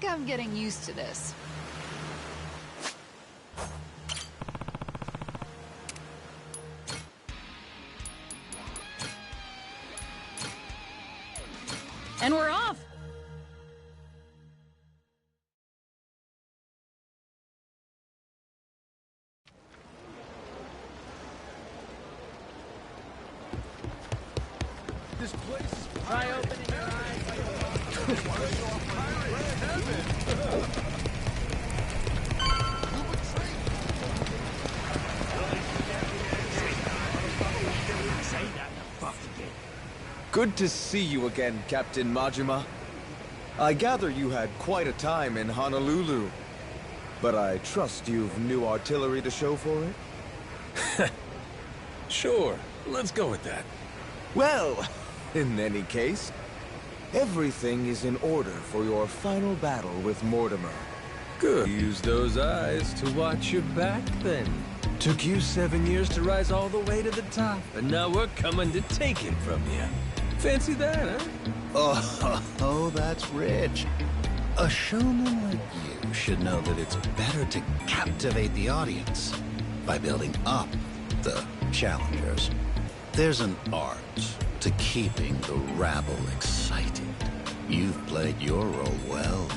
I'm getting used to this. And we're off! This place is Try opening your eyes. Good to see you again, Captain Majima. I gather you had quite a time in Honolulu, but I trust you've new artillery to show for it? Sure, let's go with that. Well, in any case, everything is in order for your final battle with Mortimer. Good. Use those eyes to watch your back, then. Took you 7 years to rise all the way to the top, and now we're coming to take it from you. Fancy that, huh? Oh, that's rich. A showman like you should know that it's better to captivate the audience by building up the challengers. There's an art to keeping the rabble excited. You've played your role well.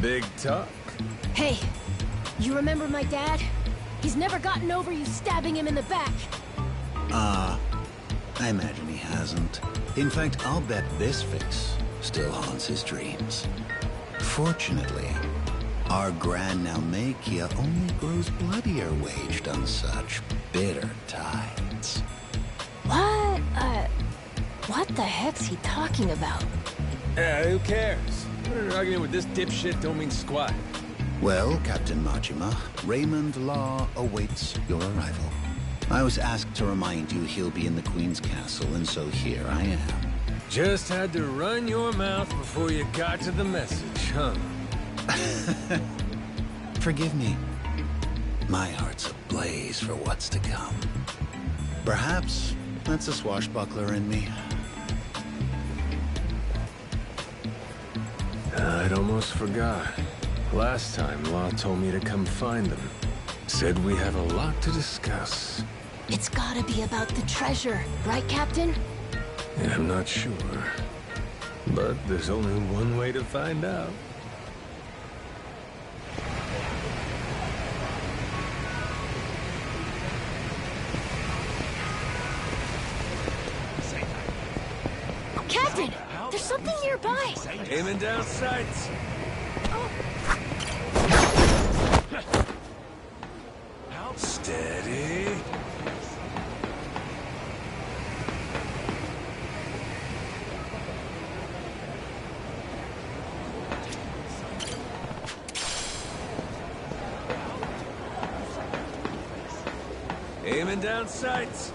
Big talk. Hey, you remember my dad? He's never gotten over you stabbing him in the back. I imagine he hasn't. In fact, I'll bet this face still haunts his dreams. Fortunately, our Grand Naumachia only grows bloodier waged on such bitter tides. What the heck's he talking about? Who cares? Arguing with this dipshit don't mean squat. Well, Captain Majima, Raymond Law awaits your arrival. I was asked to remind you he'll be in the Queen's Castle, and so here I am. Just had to run your mouth before you got to the message, huh? Forgive me. My heart's ablaze for what's to come. Perhaps that's a swashbuckler in me. I'd almost forgot. Last time, Law told me to come find them. Said we have a lot to discuss. It's gotta be about the treasure, right, Captain? Yeah, I'm not sure. But there's only one way to find out. Captain! There's something nearby! Aiming down sights. Steady. Aiming down sights.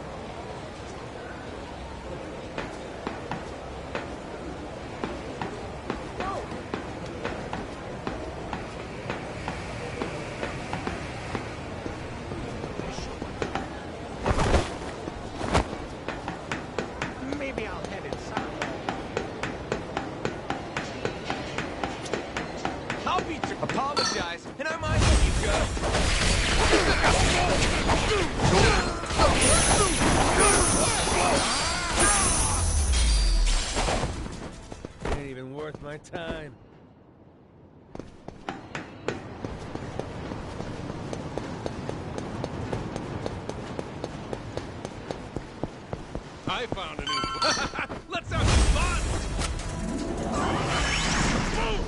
Apologize, and I might let you go. Ain't even worth my time. I found a new... Let's have some fun! Move!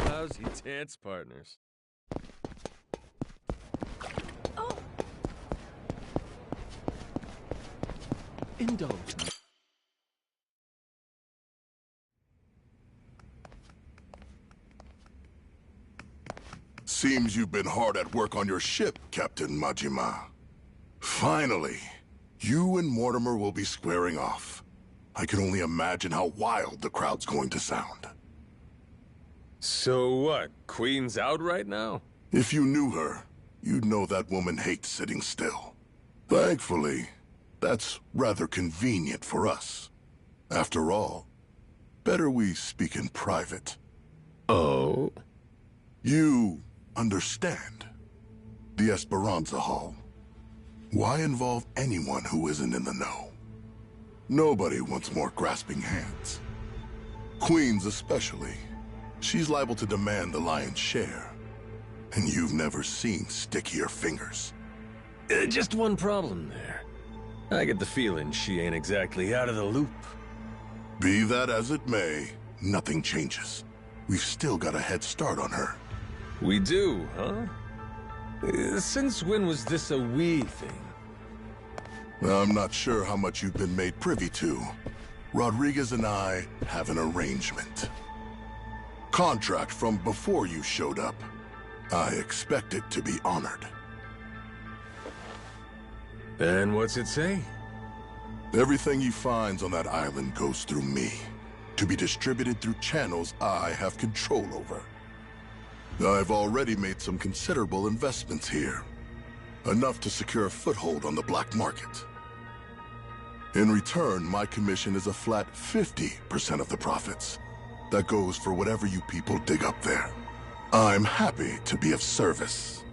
Lousy dance partners. Indulge me. Seems you've been hard at work on your ship, Captain Majima. Finally, you and Mortimer will be squaring off. I can only imagine how wild the crowd's going to sound. So what? Queen's out right now? If you knew her, you'd know that woman hates sitting still. Thankfully, that's rather convenient for us. After all, better we speak in private. Oh? You understand. The Esperanza Hall. Why involve anyone who isn't in the know? Nobody wants more grasping hands. Queens especially. She's liable to demand the lion's share. And you've never seen stickier fingers. Just one problem there. I get the feeling she ain't exactly out of the loop. Be that as it may, nothing changes. We've still got a head start on her. We do, huh? Since when was this a we thing? I'm not sure how much you've been made privy to. Rodriguez and I have an arrangement. Contract from before you showed up. I expect it to be honored. And what's it say? Everything he finds on that island goes through me, to be distributed through channels I have control over. I've already made some considerable investments here, enough to secure a foothold on the black market. In return, my commission is a flat 50% of the profits. That goes for whatever you people dig up there. I'm happy to be of service.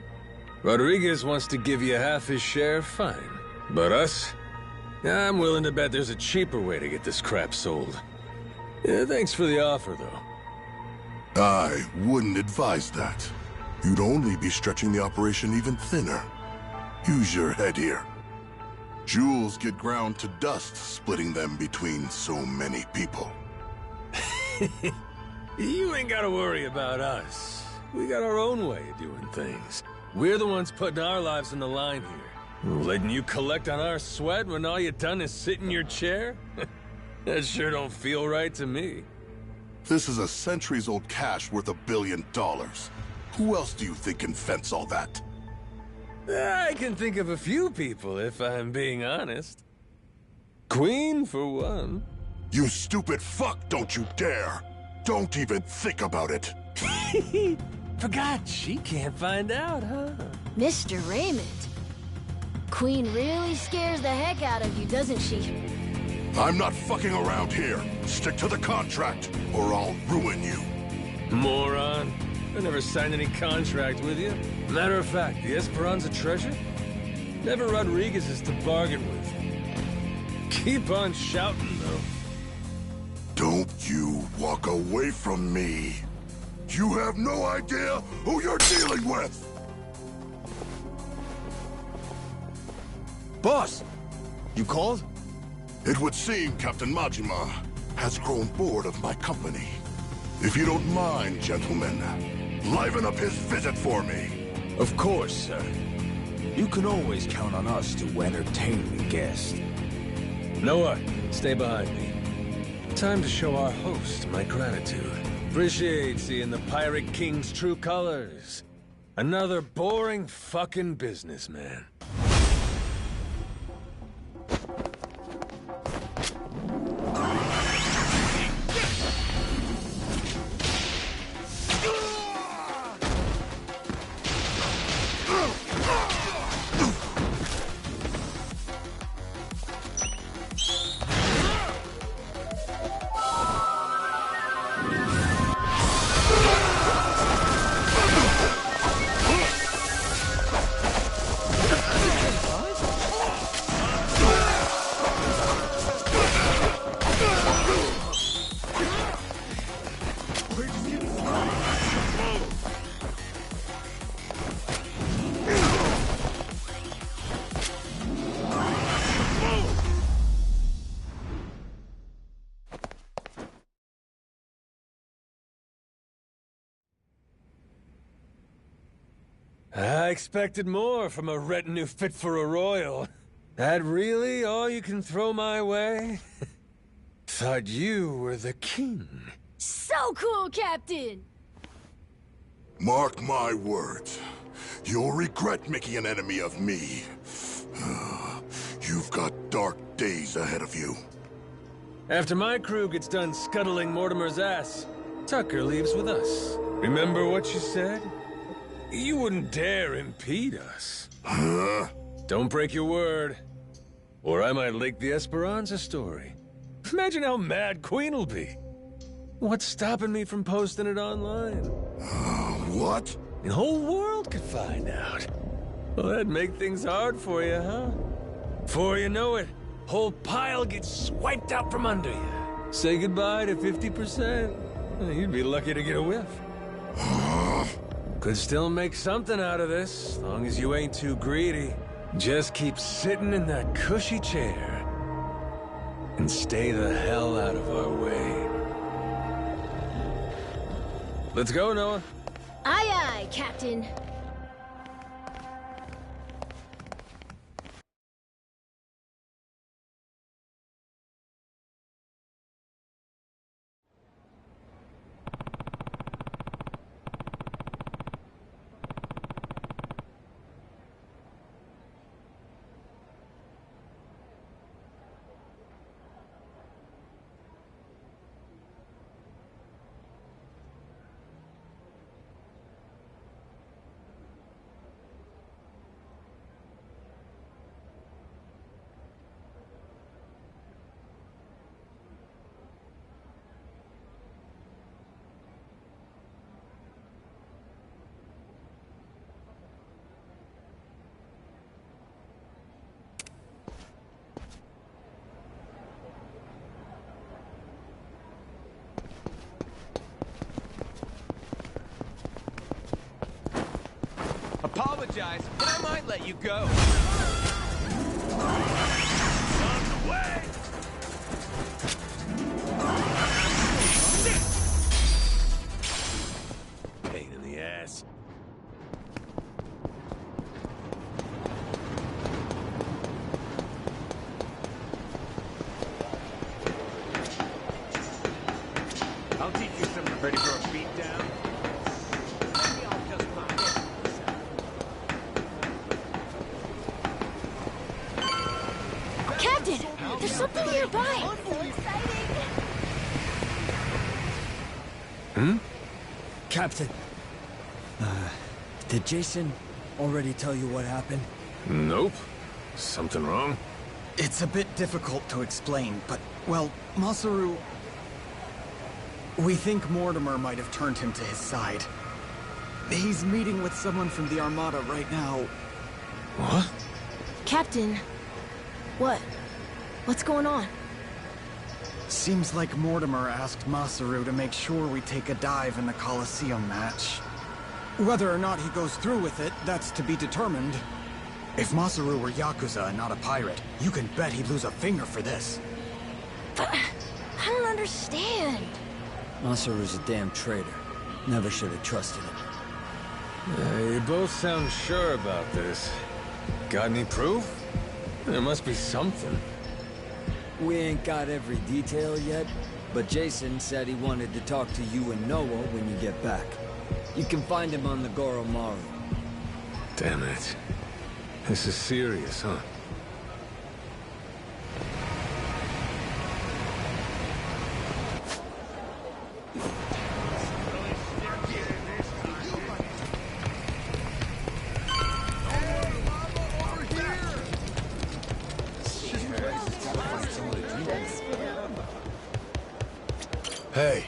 Rodriguez wants to give you half his share, fine. But us? I'm willing to bet there's a cheaper way to get this crap sold. Thanks for the offer, though. I wouldn't advise that. You'd only be stretching the operation even thinner. Use your head here. Jewels get ground to dust splitting them between so many people. You ain't gotta worry about us. We got our own way of doing things. We're the ones putting our lives on the line here. Letting you collect on our sweat when all you done is sit in your chair? That sure don't feel right to me. This is a centuries-old cache worth $1 billion. Who else do you think can fence all that? I can think of a few people, if I'm being honest. Queen, for one. You stupid fuck, don't you dare! Don't even think about it! Forgot she can't find out, huh? Mr. Raymond. Queen really scares the heck out of you, doesn't she? I'm not fucking around here. Stick to the contract, or I'll ruin you. Moron. I never signed any contract with you. Matter of fact, the Esperanza treasure? Never Rodriguez's to bargain with. Keep on shouting, though. Don't you walk away from me. You have no idea who you're dealing with! Boss! You called? It would seem Captain Majima has grown bored of my company. If you don't mind, gentlemen, liven up his visit for me. Of course, sir. You can always count on us to entertain the guest. Noah, stay behind me. Time to show our host my gratitude. Appreciate seeing the Pirate King's true colors. Another boring fucking businessman. I expected more from a retinue fit for a royal. That really all you can throw my way? Thought you were the king. So cool, Captain! Mark my words. You'll regret making an enemy of me. You've got dark days ahead of you. After my crew gets done scuttling Mortimer's ass, Tucker leaves with us. Remember what you said? You wouldn't dare impede us. Huh? Don't break your word, or I might leak the Esperanza story. Imagine how mad Queen'll be. What's stopping me from posting it online? What? The whole world could find out. Well, that'd make things hard for you, huh? Before you know it, whole pile gets swiped out from under you. Say goodbye to 50%. You'd be lucky to get a whiff. Could still make something out of this, as long as you ain't too greedy. Just keep sitting in that cushy chair and stay the hell out of our way. Let's go, Noah. Aye, aye, Captain. Apologize, but I might let you go. On the way! Pain in the ass. I'll teach you something. Ready for a beat down? Maybe I'll just pop in. Captain! There's something nearby! Captain, did Jason already tell you what happened? Nope. Something wrong? It's a bit difficult to explain, but, well, Masaru... We think Mortimer might have turned him to his side. He's meeting with someone from the Armada right now. What? Captain, what? What's going on? Seems like Mortimer asked Masaru to make sure we take a dive in the Colosseum match. Whether or not he goes through with it, that's to be determined. If Masaru were Yakuza and not a pirate, you can bet he'd lose a finger for this. But I don't understand. Masaru's a damn traitor. Never should have trusted him. You both sound sure about this. Got any proof? There must be something. We ain't got every detail yet, but Jason said he wanted to talk to you and Noah when you get back. You can find him on the Goromaru. Damn it. This is serious, huh? Hey,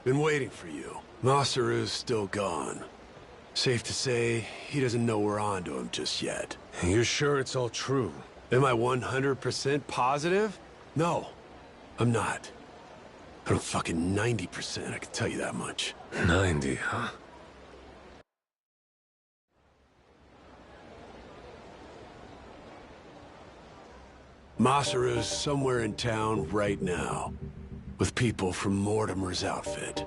been waiting for you. Masaru's still gone. Safe to say, he doesn't know we're onto him just yet. You're sure it's all true? Am I 100% positive? No, I'm not. I'm fucking 90%, I can tell you that much. 90, huh? Masaru's somewhere in town right now, with people from Mortimer's outfit.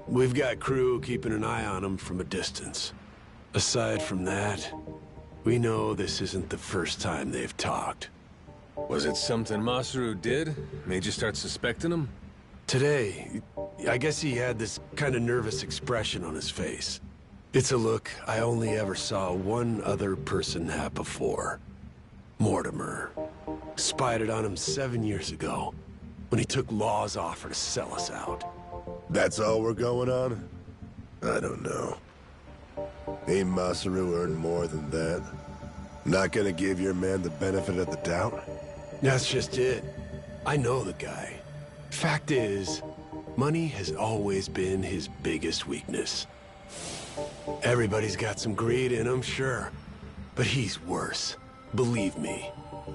We've got crew keeping an eye on him from a distance. Aside from that, we know this isn't the first time they've talked. Was it something Masaru did? Made you start suspecting him? Today, I guess he had this kind of nervous expression on his face. It's a look I only ever saw one other person have before. Mortimer. Spied it on him 7 years ago. when he took Law's offer to sell us out. That's all we're going on? I don't know. Ain't Masaru earned more than that? Not gonna give your man the benefit of the doubt? That's just it. I know the guy. Fact is, money has always been his biggest weakness. Everybody's got some greed in him, sure. But he's worse. Believe me.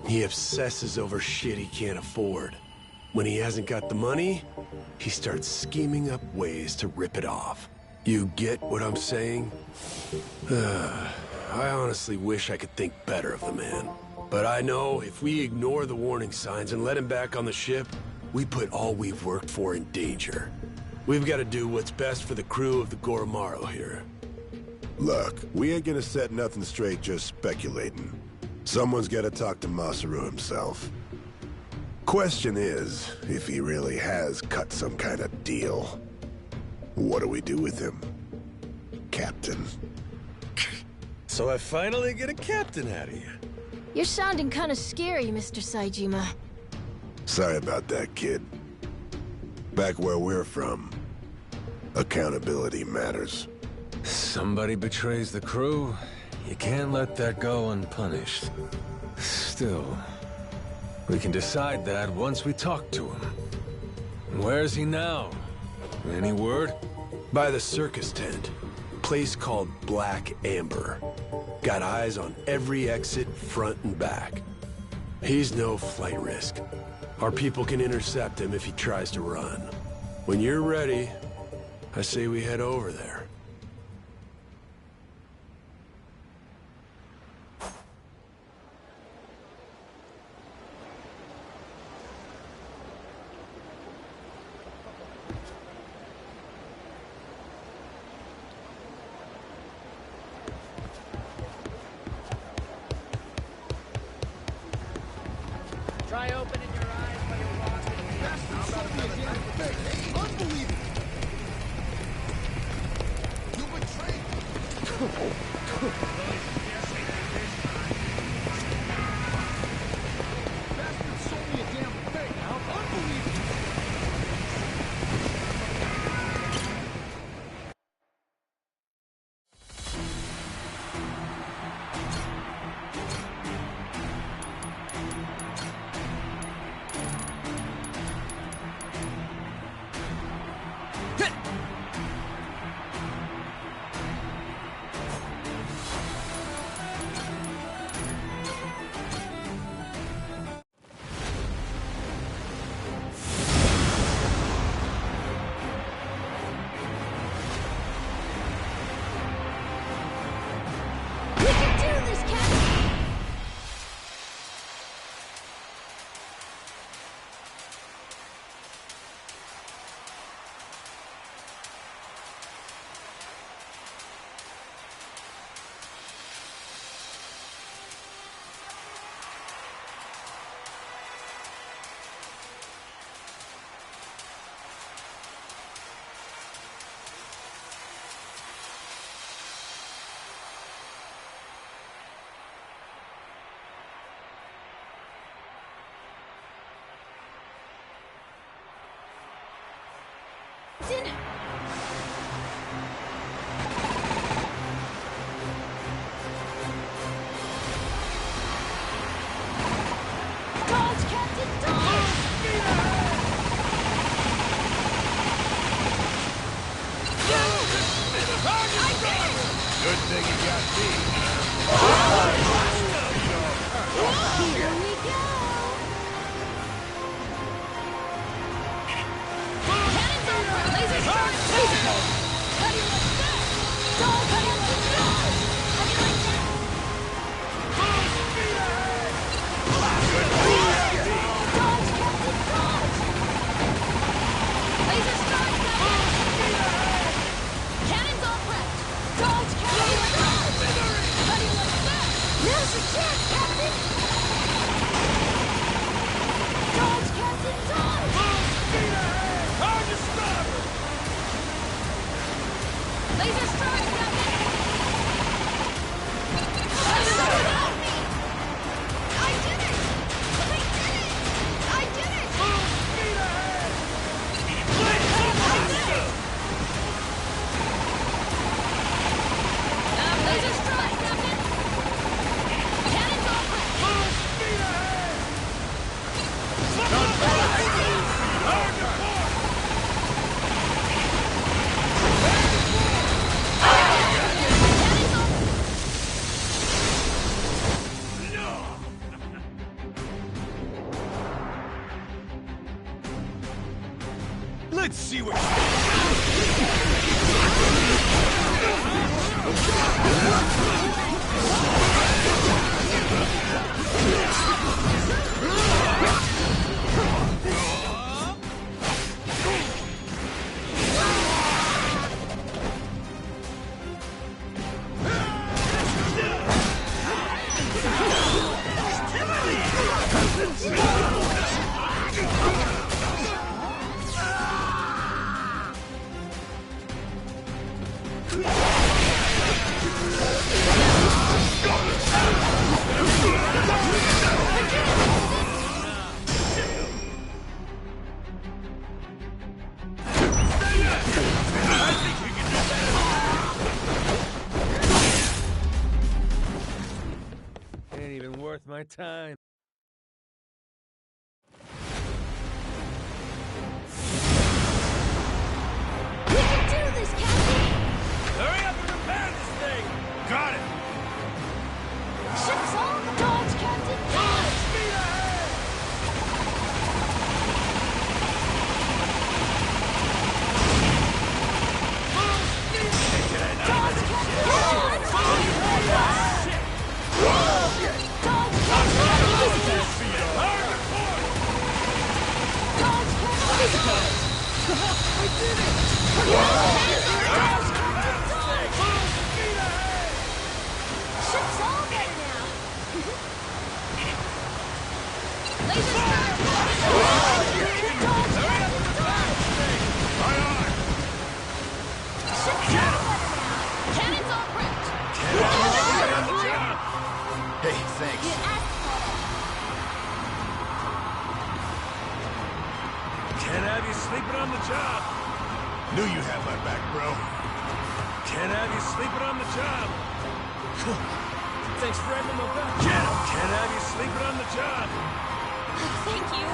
He obsesses over shit he can't afford. When he hasn't got the money, he starts scheming up ways to rip it off. You get what I'm saying? I honestly wish I could think better of the man. But I know if we ignore the warning signs and let him back on the ship, we put all we've worked for in danger. We've got to do what's best for the crew of the Goromaru here. Look, we ain't gonna set nothing straight just speculating. Someone's gotta talk to Masaru himself. Question is, if he really has cut some kind of deal, what do we do with him, Captain? So I finally get a captain out of you. You're sounding kind of scary, Mr. Saejima. Sorry about that, kid. Back where we're from, accountability matters. Somebody betrays the crew. You can't let that go unpunished. Still, we can decide that once we talk to him. Where's he now? Any word? By the circus tent. Place called Black Amber. Got eyes on every exit, front and back. He's no flight risk. Our people can intercept him if he tries to run. When you're ready, I say we head over there. Try opening your eyes while you're walking. That's not a damn thing. Unbelievable. You betrayed. Bastard sold me a damn thing. How unbelievable. Good thing you got me. Here we go! Cannons over! Laser strike! Laser hold! How do you like that? Dog, how do you like that? How do you like that? Full speed ahead! Dodge, Captain, dodge! Laser strike, Captain! Full speed ahead! Cannons all prepped! Dodge, Captain, dodge! How do you like that? Now's your chance, Captain! Dodge, Captain, dodge! Full speed ahead! How'd you stop her? Laser strike, Captain! Help me! I did it! I did it! I did it! Full speed ahead! Laser strike, Captain! Cannons on red! Full speed ahead! Hard to port! Let's see what... Ain't even worth my time. We can do this, Captain! Hurry up and repair this thing! Got it! Ship's on the dodge, Captain! Dodge! Speed ahead! Dodge, Captain! Dodge! Dodge, Captain! Easy! Hard to port! Dodge, Captain! Easy! We did it! Dodge, Captain! Dodge! Full speed ahead! Ship's all better now! Laser strike! Dodge, Captain! Dodge! Aye, aye! Ship's all better now! Cannons on red! Hey, thanks. You asked for it! Can't have you sleeping on the job. Knew you had my back, bro. Can't have you sleeping on the job. Thanks for having my back. Can't have you sleeping on the job. Thank you.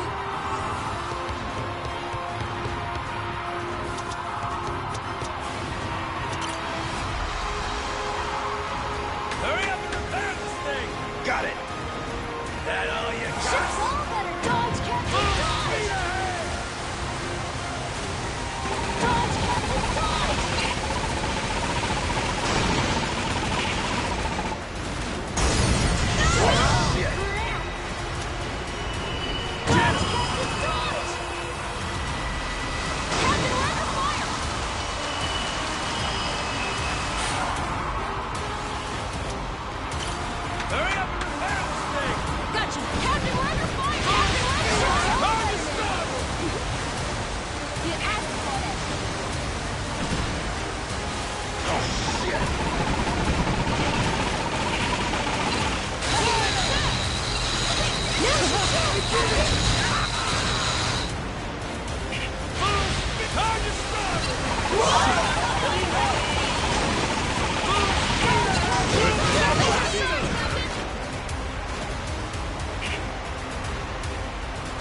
Hurry up and repair this thing. Got it. That all you got? Ship's all better. Dodge, Captain! Dodge! Speed ahead! Dodge, Captain! Dodge! Dodge, Captain! Dodge! Captain, we're under fire! Hurry up and repair this thing. Gotcha! Captain, we're under fire! Captain, we're under fire! Hard to stop. You asked for it! Hard to stop.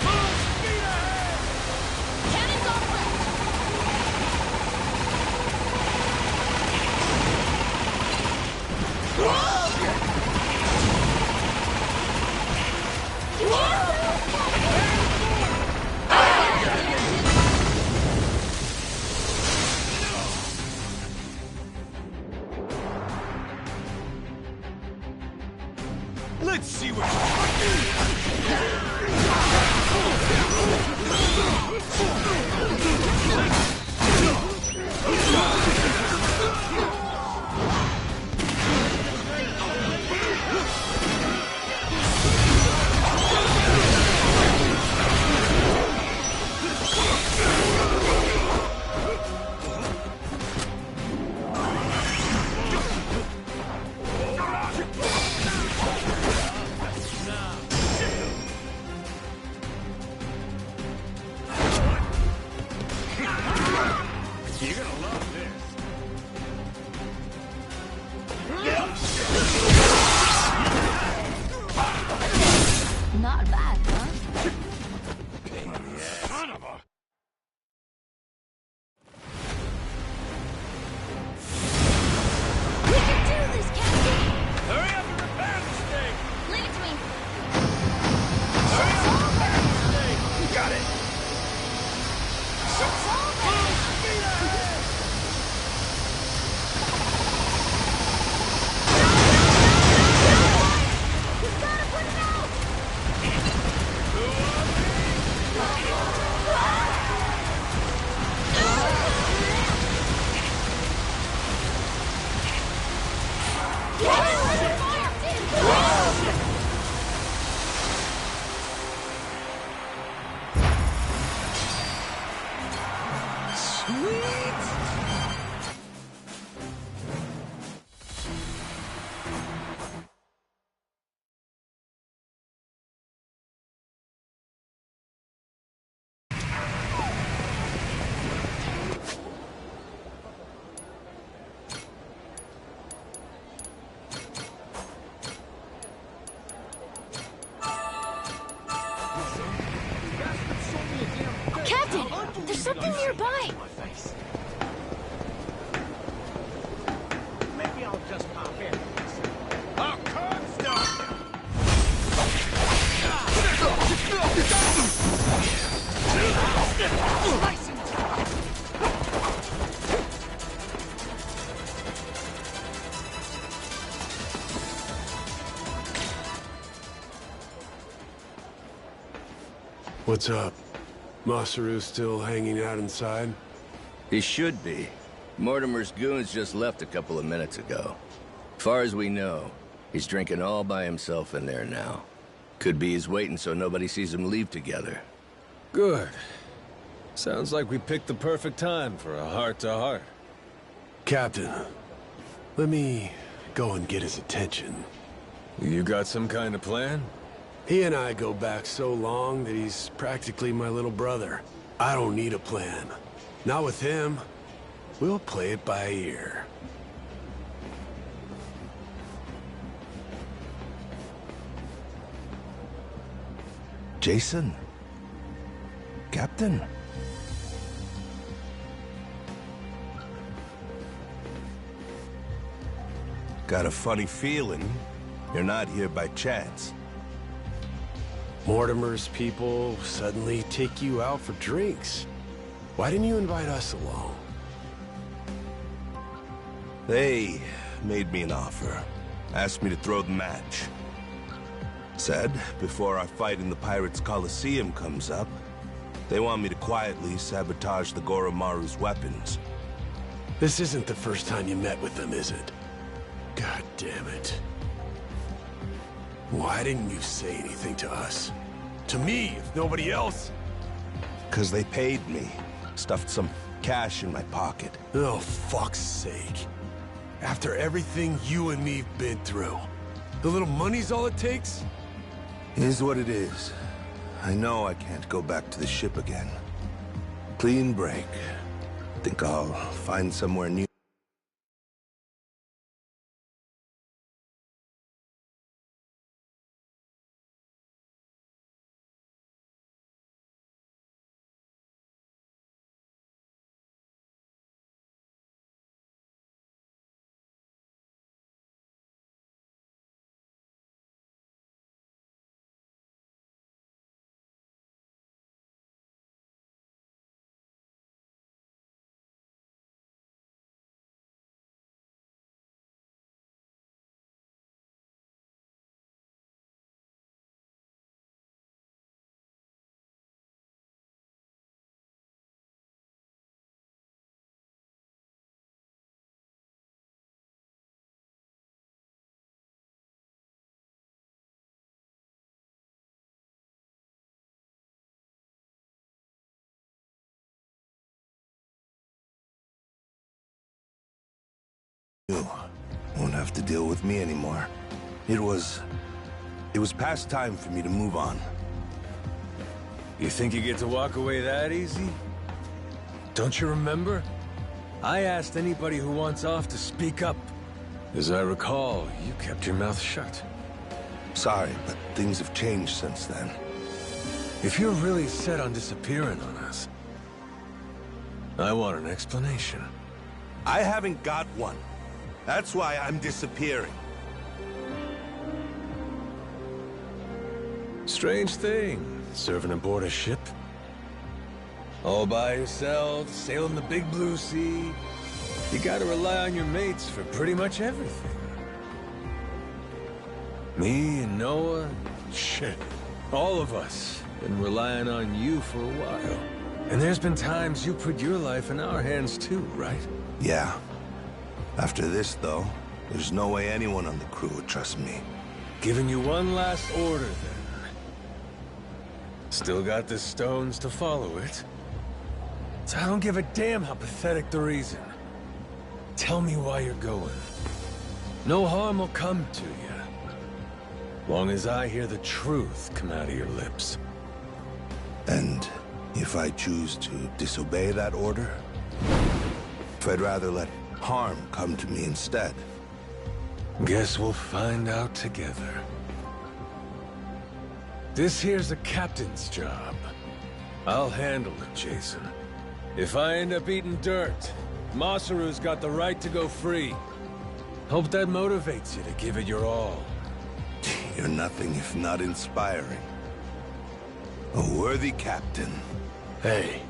Full speed ahead. Cannons on red! Let's see what... You're gonna love this. What's up? Masaru still hanging out inside? He should be. Mortimer's goons just left a couple of minutes ago. Far as we know, he's drinking all by himself in there now. Could be he's waiting so nobody sees him leave together. Good. Sounds like we picked the perfect time for a heart-to-heart. Captain, let me go and get his attention. You got some kind of plan? He and I go back so long that he's practically my little brother. I don't need a plan. Not with him. We'll play it by ear. Jason? Captain? Got a funny feeling you're not here by chance. Mortimer's people suddenly take you out for drinks. Why didn't you invite us along? They made me an offer. Asked me to throw the match. Said, before our fight in the Pirates' Coliseum comes up, they want me to quietly sabotage the Goromaru's weapons. This isn't the first time you met with them, is it? God damn it. Why didn't you say anything to us? To me, if nobody else? 'Cause they paid me. Stuffed some cash in my pocket. Oh, fuck's sake. After everything you and me've been through, the little money's all it takes? Is what it is. I know I can't go back to the ship again. Clean break. Think I'll find somewhere new. Won't have to deal with me anymore. It was past time for me to move on. You think you get to walk away that easy? Don't you remember? I asked anybody who wants off to speak up. As I recall, you kept your mouth shut. Sorry, but things have changed since then. If you're really set on disappearing on us, I want an explanation. I haven't got one. That's why I'm disappearing. Strange thing, serving aboard a ship. All by yourself, sailing the big blue sea. You gotta rely on your mates for pretty much everything. Me and Noah, shit, all of us been relying on you for a while. And there's been times you put your life in our hands too, right? Yeah. After this, though, there's no way anyone on the crew would trust me. Giving you one last order, then. Still got the stones to follow it. So I don't give a damn how pathetic the reason. Tell me why you're going. No harm will come to you. Long as I hear the truth come out of your lips. And if I choose to disobey that order? If I'd rather let harm come to me instead? Guess we'll find out together. This here's a captain's job. I'll handle it, Jason. If I end up eating dirt, Masaru's got the right to go free. Hope that motivates you to give it your all. You're nothing if not inspiring. A worthy captain. Hey,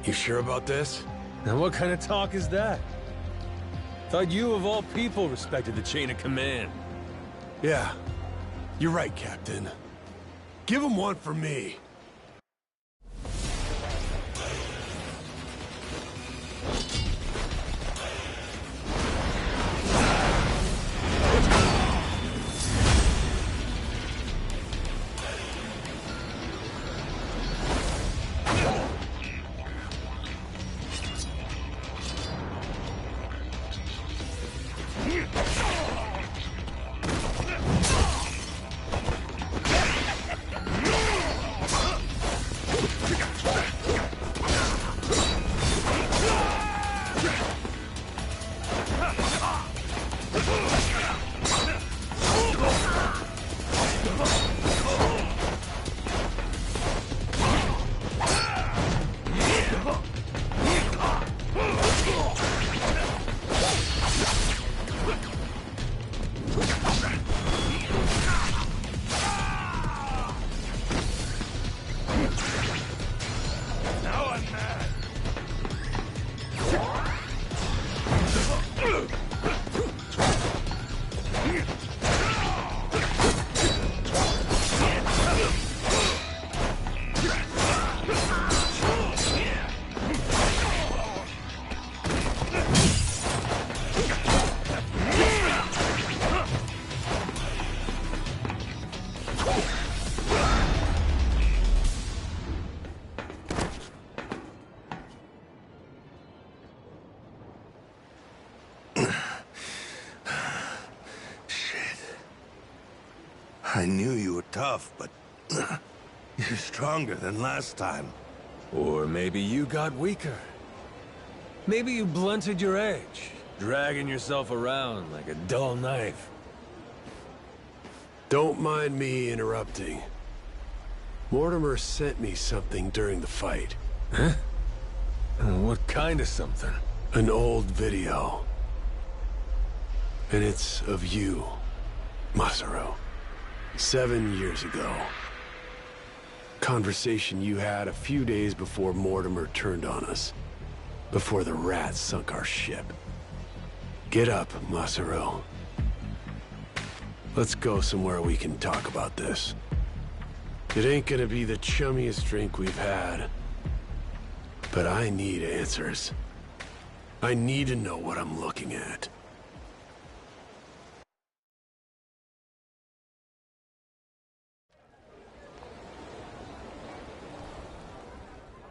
you sure about this? And what kind of talk is that? Thought you, of all people, respected the chain of command. Yeah, you're right, Captain. Give him one for me. I knew you were tough, but you're stronger than last time. Or maybe you got weaker. Maybe you blunted your edge, dragging yourself around like a dull knife. Don't mind me interrupting. Mortimer sent me something during the fight. Huh? What kind of something? An old video. And it's of you, Masaru. 7 years ago. Conversation you had a few days before Mortimer turned on us. Before the rats sunk our ship. Get up, Masaru. Let's go somewhere we can talk about this. It ain't gonna be the chummiest drink we've had. But I need answers. I need to know what I'm looking at.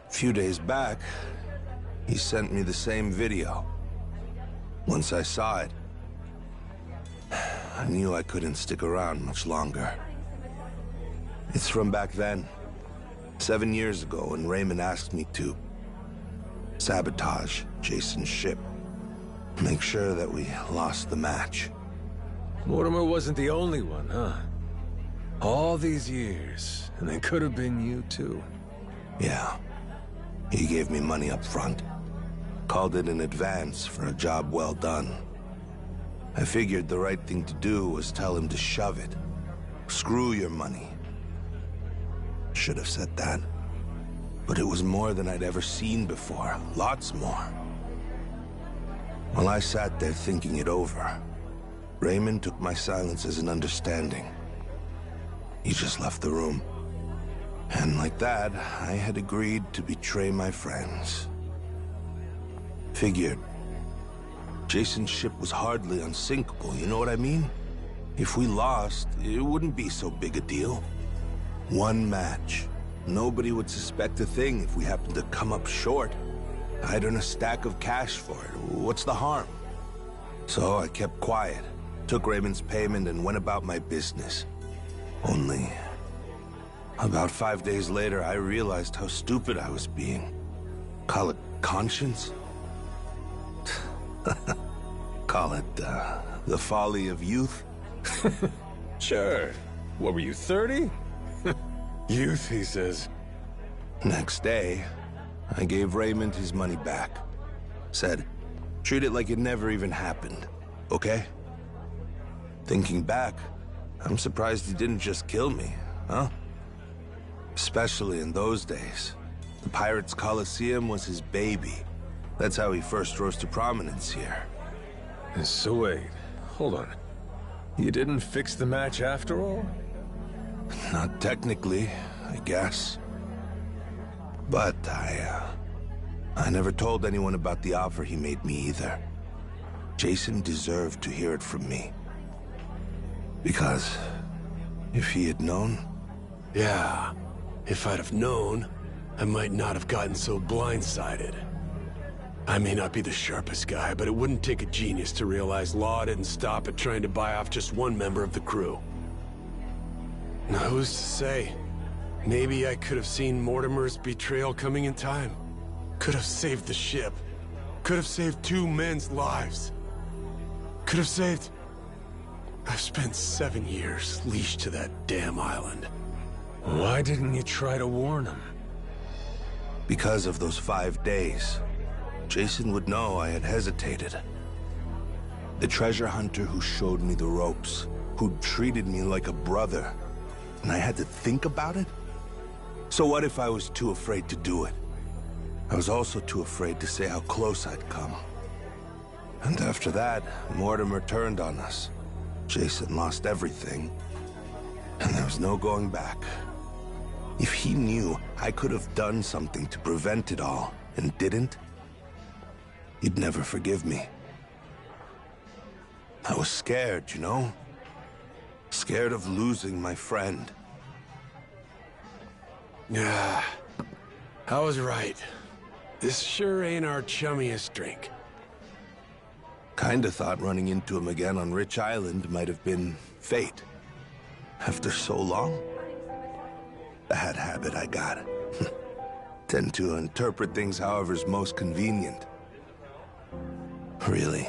A few days back, he sent me the same video. Once I saw it, I knew I couldn't stick around much longer. It's from back then, 7 years ago, when Raymond asked me to sabotage Jason's ship. Make sure that we lost the match. Mortimer wasn't the only one, huh? All these years, and it could have been you too. Yeah. He gave me money up front. Called it an advance for a job well done. I figured the right thing to do was tell him to shove it. Screw your money. Should have said that. But it was more than I'd ever seen before. Lots more. While I sat there thinking it over, Raymond took my silence as an understanding. He just left the room. And like that, I had agreed to betray my friends. Figured. Jason's ship was hardly unsinkable, you know what I mean? If we lost, it wouldn't be so big a deal. One match. Nobody would suspect a thing if we happened to come up short. I'd earn a stack of cash for it. What's the harm? So I kept quiet, took Raymond's payment, and went about my business. Only, about 5 days later, I realized how stupid I was being. Call it conscience? Call it, the folly of youth? Sure. What were you, 30? Youth, he says. Next day, I gave Raymond his money back. Said, treat it like it never even happened, okay? Thinking back, I'm surprised he didn't just kill me, huh? Especially in those days. The Pirates Coliseum was his baby. That's how he first rose to prominence here. So wait, hold on. You didn't fix the match after all? Not technically, I guess. But I never told anyone about the offer he made me either. Jason deserved to hear it from me. Because if he had known... Yeah, if I'd have known, I might not have gotten so blindsided. I may not be the sharpest guy, but it wouldn't take a genius to realize Law didn't stop at trying to buy off just one member of the crew. Now, who's to say? Maybe I could have seen Mortimer's betrayal coming in time. Could have saved the ship. Could have saved 2 men's lives. Could have saved... I've spent 7 years leashed to that damn island. Why didn't you try to warn him? Because of those 5 days. Jason would know I had hesitated. The treasure hunter who showed me the ropes, who treated me like a brother, and I had to think about it? So what if I was too afraid to do it? I was also too afraid to say how close I'd come. And after that, Mortimer turned on us. Jason lost everything, and there was no going back. If he knew I could have done something to prevent it all, and didn't, he'd never forgive me. I was scared, you know? Scared of losing my friend. Yeah, I was right. This sure ain't our chummiest drink. Kinda thought running into him again on Rich Island might have been fate. After so long? Bad habit I got. Tend to interpret things however's most convenient. Really,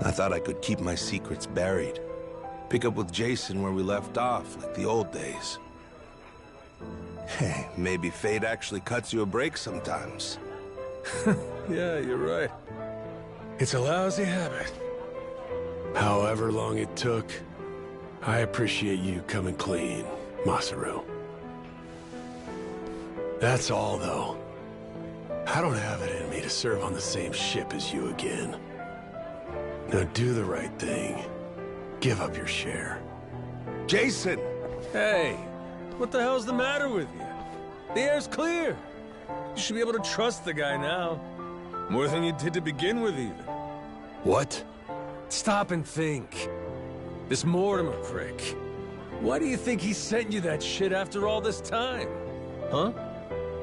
I thought I could keep my secrets buried. Pick up with Jason where we left off, like the old days. Hey, maybe fate actually cuts you a break sometimes. Yeah, you're right. It's a lousy habit. However long it took, I appreciate you coming clean, Masaru. That's all, though. I don't have it in me to serve on the same ship as you again. Now do the right thing. Give up your share. Jason! Hey, what the hell's the matter with you? The air's clear. You should be able to trust the guy now. More than you did to begin with, even. What? Stop and think. This Mortimer prick. Why do you think he sent you that shit after all this time? Huh?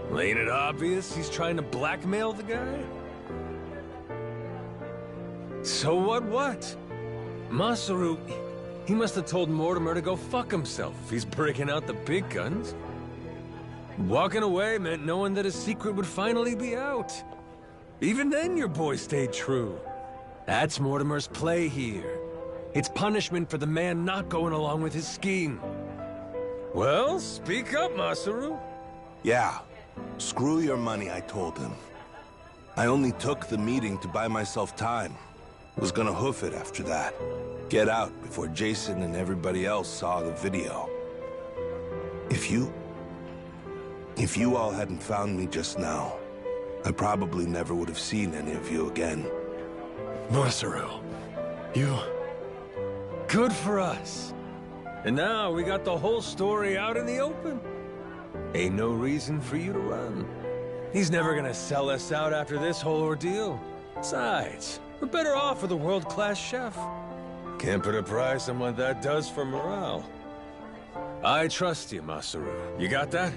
Well, ain't it obvious he's trying to blackmail the guy? So what? Masaru, he must have told Mortimer to go fuck himself if he's breaking out the big guns. Walking away meant knowing that his secret would finally be out. Even then, your boy stayed true. That's Mortimer's play here. It's punishment for the man not going along with his scheme. Well, speak up, Masaru. Yeah. Screw your money, I told him. I only took the meeting to buy myself time. Was gonna hoof it after that. Get out before Jason and everybody else saw the video. If you all hadn't found me just now, I probably never would have seen any of you again. Masaru, you... Good for us. And now we got the whole story out in the open. Ain't no reason for you to run. He's never gonna sell us out after this whole ordeal. Besides, we're better off with a world-class chef. Can't put a price on what that does for morale. I trust you, Masaru. You got that?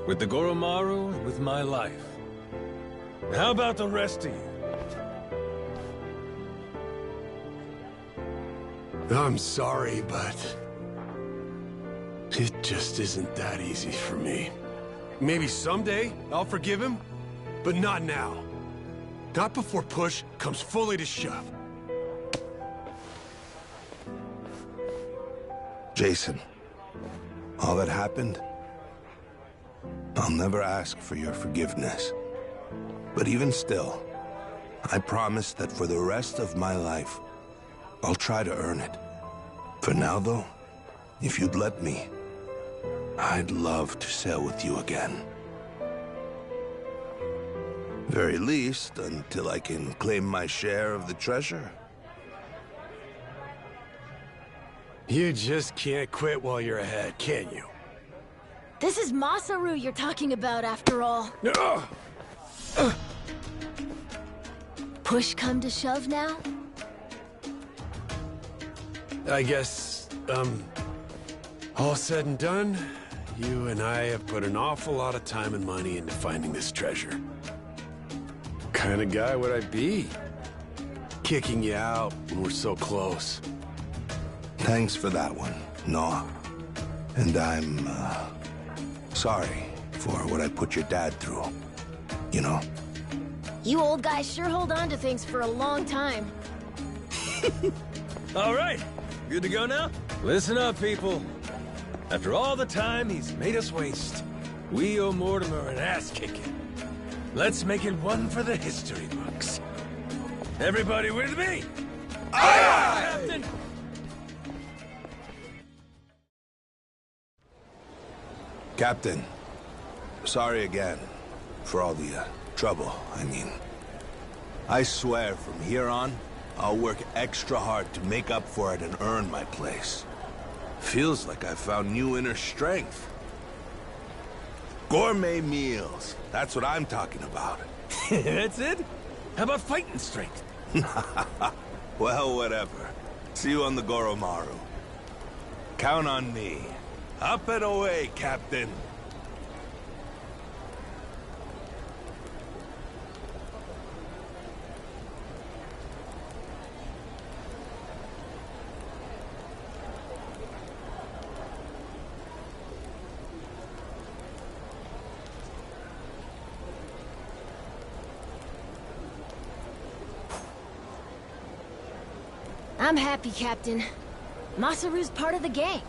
With the Goromaru, with my life. How about the rest of you? I'm sorry, but... it just isn't that easy for me. Maybe someday I'll forgive him, but not now. Not before push comes fully to shove. Jason, all that happened, I'll never ask for your forgiveness. But even still, I promise that for the rest of my life, I'll try to earn it. For now, though, if you'd let me, I'd love to sail with you again. Very least, until I can claim my share of the treasure. You just can't quit while you're ahead, can you? This is Masaru you're talking about, after all. Push come to shove now? I guess, all said and done, you and I have put an awful lot of time and money into finding this treasure. kind of guy would I be? Kicking you out when we're so close. Thanks for that one, Noah. And I'm, sorry for what I put your dad through. You know? You old guys sure hold on to things for a long time. All right, good to go now? Listen up, people. After all the time he's made us waste, we owe Mortimer an ass-kicking. Let's make it one for the history books. Everybody with me? Aye, Captain! Captain, sorry again for all the, trouble, I mean. I swear from here on, I'll work extra hard to make up for it and earn my place. Feels like I found new inner strength. Gourmet meals, that's what I'm talking about. That's it? How about fighting strength? Well, whatever. See you on the Goromaru. Count on me. Up and away, Captain. I'm happy, Captain. Masaru's part of the gang.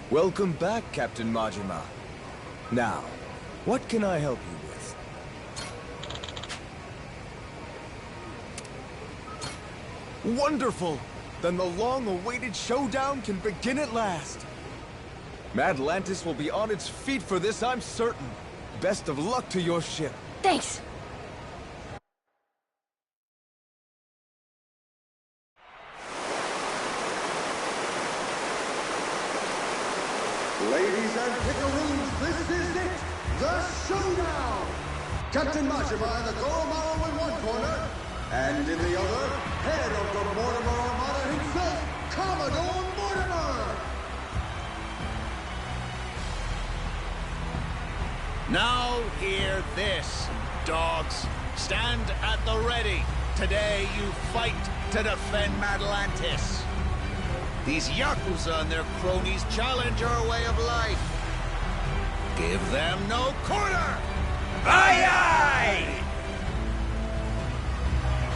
Welcome back, Captain Majima. Now, what can I help you with? Wonderful! Then the long-awaited showdown can begin at last. Madlantis will be on its feet for this, I'm certain. Best of luck to your ship. Thanks. Ladies and pickaroos, this is it! The showdown! Captain Majima in the Goromaru in one corner, and in the other, head of the Mortimer Armada himself, Commodore Mortimer! Now hear this, dogs. Stand at the ready. Today you fight to defend Madlantis. These Yakuza and their cronies challenge our way of life. Give them no quarter! Aye, aye!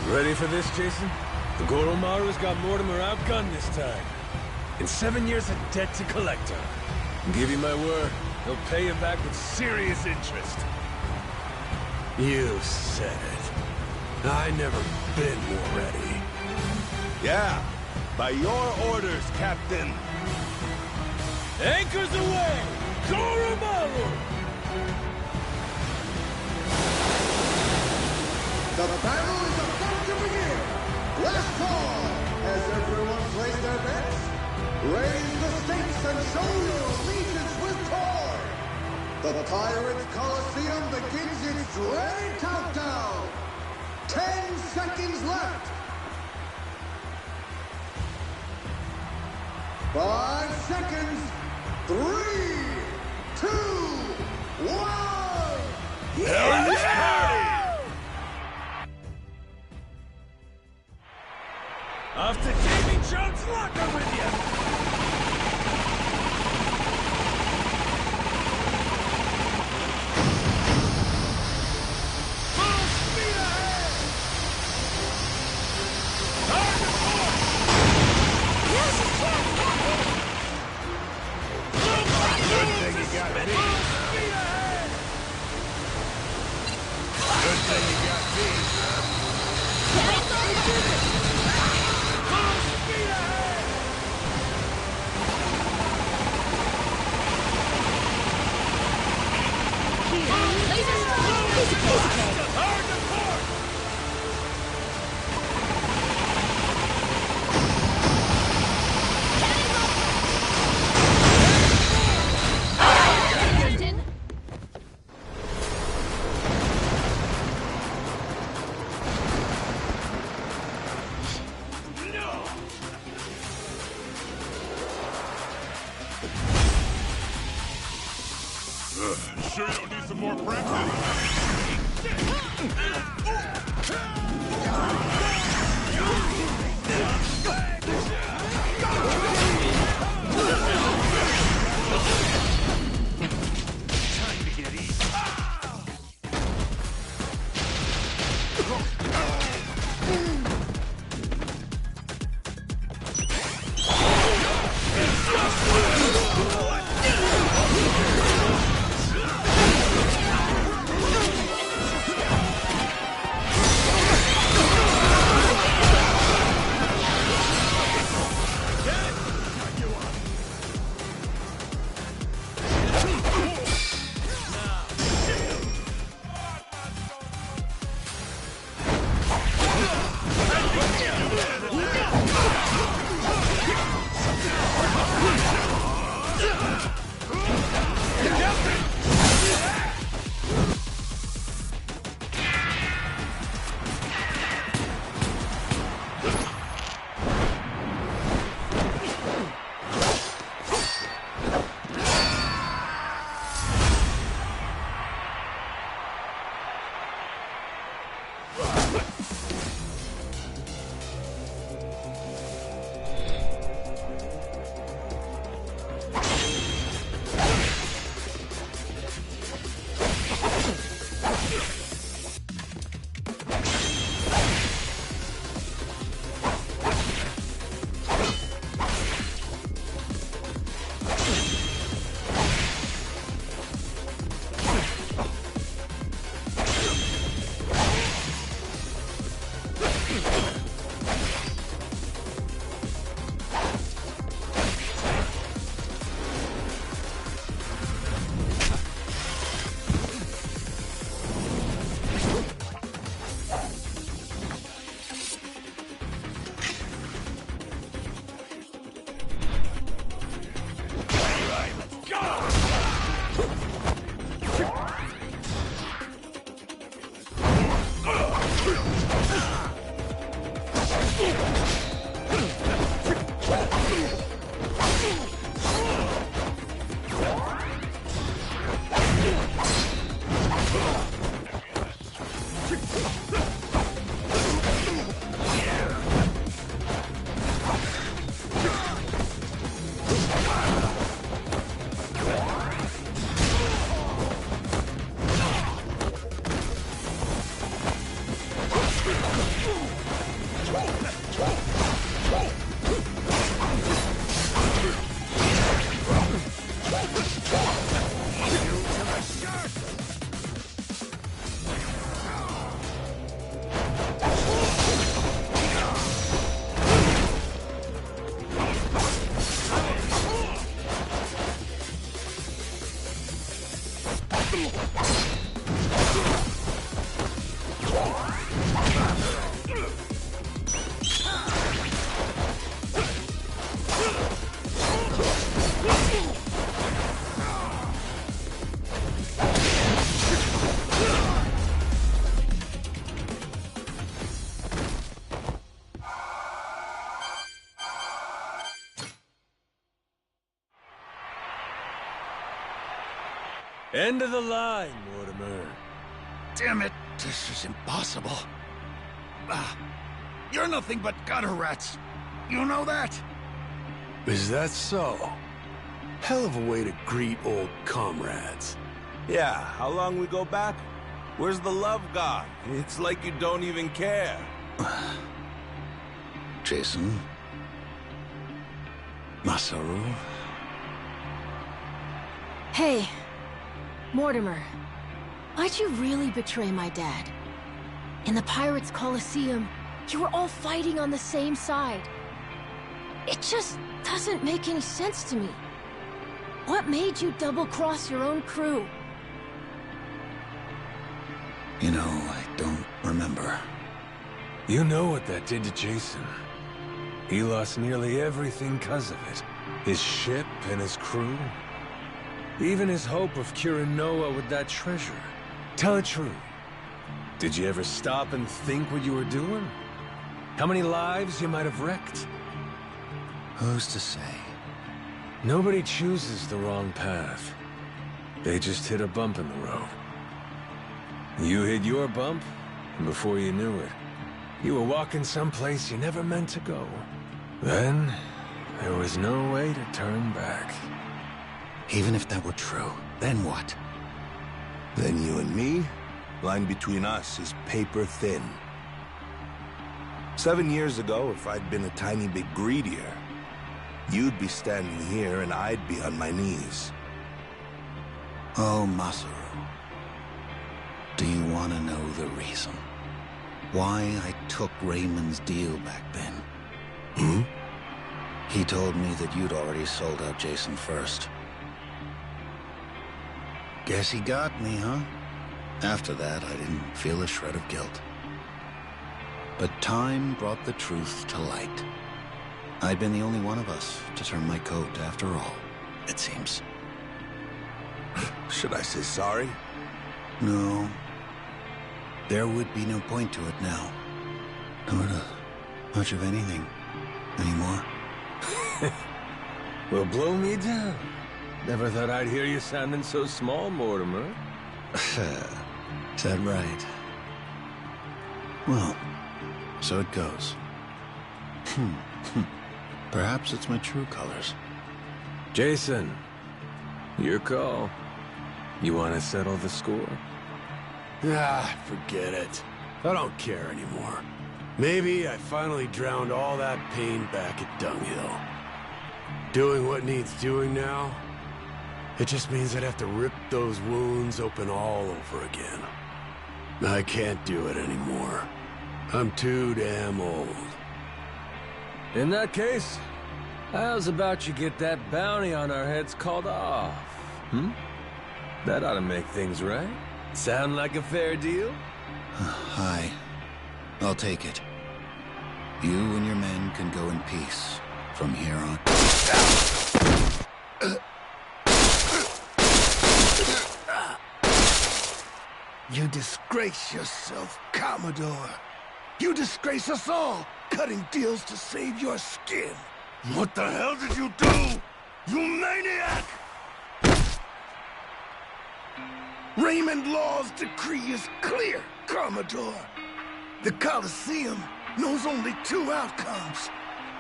Ready for this, Jason? The Goromaru's got Mortimer outgunned this time. In 7 years of debt to collect on. Give you my word, he'll pay you back with serious interest. You said it. I never been more ready. Yeah, by your orders, Captain. Anchors away! Goromaru! The battle is about to begin! Last call! As everyone plays their bets, raise the stakes and show your allegiance with toy! The Pirates Coliseum begins its dreaded countdown! 10 seconds left! 5 seconds! 3, 2, 1! Hell yeah! Off to Davy Jones' locker with you! Full speed ahead! Here's a chance, Captain! Good thing you got me. Good thing you got me, son. Laser strike! Piece of cake! Hard to port! Captain! Sure you don't need some more practice? Time to get easy. End of the line, Mortimer. Damn it, this is impossible. You're nothing but gutter rats. You know that? Is that so? Hell of a way to greet old comrades. Yeah, how long we go back? Where's the love gone? It's like you don't even care. Jason? Masaru? Hey, Mortimer. Why'd you really betray my dad? In the Pirates' Coliseum, you were all fighting on the same side. It just doesn't make any sense to me. What made you double-cross your own crew? You know, I don't remember. You know what that did to Jason. He lost nearly everything because of it. His ship and his crew. Even his hope of curing Noah with that treasure. Tell it true. Did you ever stop and think what you were doing? How many lives you might have wrecked? Who's to say? Nobody chooses the wrong path. They just hit a bump in the road. You hit your bump, and before you knew it, you were walking someplace you never meant to go. Then, there was no way to turn back. Even if that were true, then what? Then you and me, line between us is paper thin. 7 years ago, if I'd been a tiny bit greedier, you'd be standing here and I'd be on my knees. Oh, Masaru. Do you want to know the reason? Why I took Raymond's deal back then? Hmm? He told me that you'd already sold out Jason first. Guess he got me, huh? After that, I didn't feel a shred of guilt. But time brought the truth to light. I'd been the only one of us to turn my coat after all, it seems. Should I say sorry? No. There would be no point to it now. Nor to much of anything anymore. Well, blow me down. Never thought I'd hear you sounding so small, Mortimer. Is that right? Well, so it goes. Perhaps it's my true colors. Jason, your call. You want to settle the score? Forget it. I don't care anymore. Maybe I finally drowned all that pain back at Dunghill. Doing what needs doing now, it just means I'd have to rip those wounds open all over again. I can't do it anymore. I'm too damn old. In that case, how's about you get that bounty on our heads called off? That ought to make things right. Sound like a fair deal? Hi. I'll take it. You and your men can go in peace from here on. You disgrace yourself, Commodore. You disgrace us all, cutting deals to save your skin. What the hell did you do? You maniac! Raymond Law's decree is clear, Commodore. The Colosseum knows only two outcomes: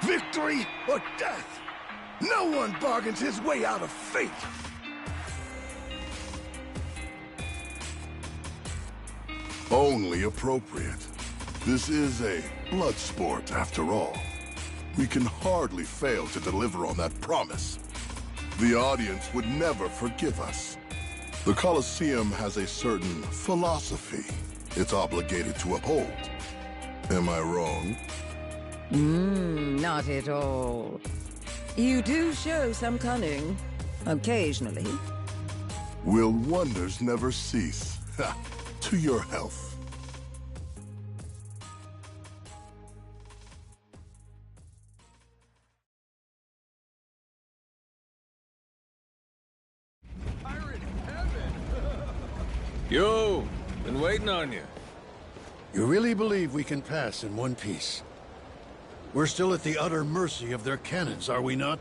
victory or death. No one bargains his way out of fate. Only appropriate. This is a blood sport, after all. We can hardly fail to deliver on that promise. The audience would never forgive us. The Colosseum has a certain philosophy it's obligated to uphold. Am I wrong? Not at all. You do show some cunning, occasionally. Will wonders never cease? Ha! To your health. Yo, been waiting on you. You really believe we can pass in one piece? We're still at the utter mercy of their cannons, are we not?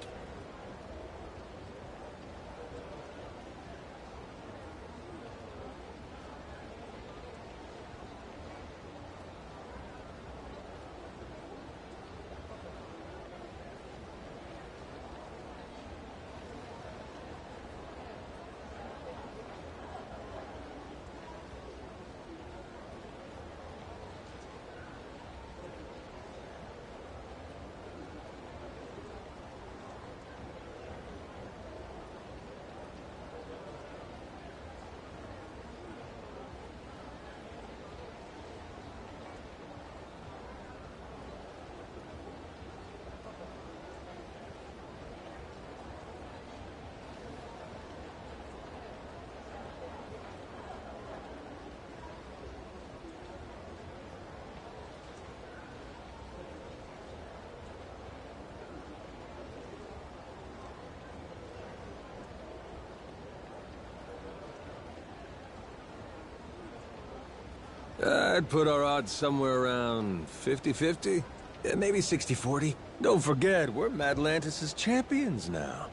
I'd put our odds somewhere around 50-50. Yeah, maybe 60-40. Don't forget, we're Madlantis' champions now.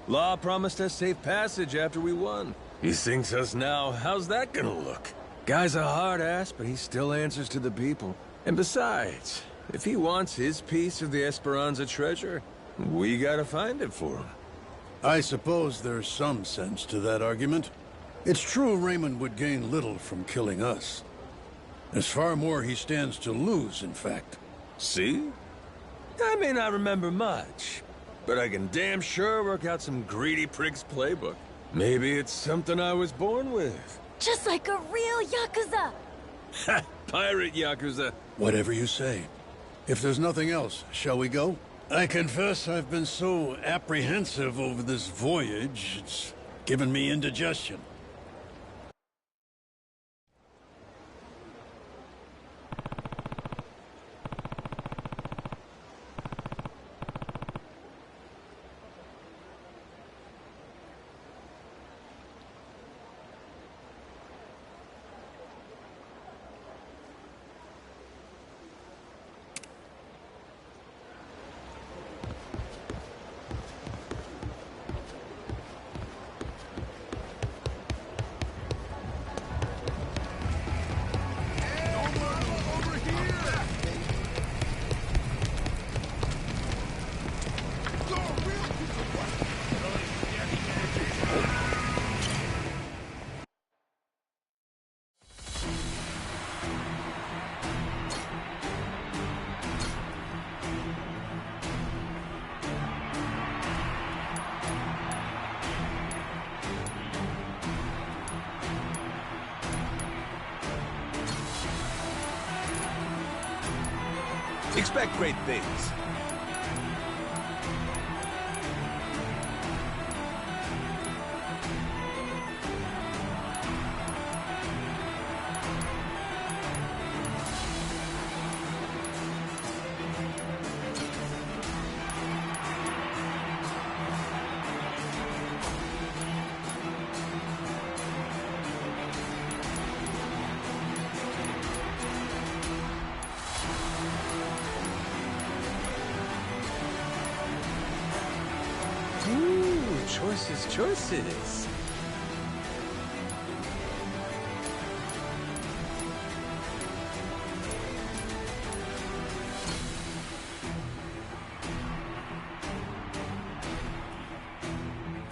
Law promised us safe passage after we won. He sinks us now. How's that gonna look? Guy's a hard ass, but he still answers to the people. And besides, if he wants his piece of the Esperanza treasure, we gotta find it for him. I suppose there's some sense to that argument. It's true Raymond would gain little from killing us. There's far more he stands to lose, in fact. See? I may not remember much, but I can damn sure work out some greedy prick's playbook. Maybe it's something I was born with. Just like a real Yakuza! Ha! Pirate Yakuza. Whatever you say. If there's nothing else, shall we go? I confess I've been so apprehensive over this voyage, it's given me indigestion. Expect great things. Choices, choices.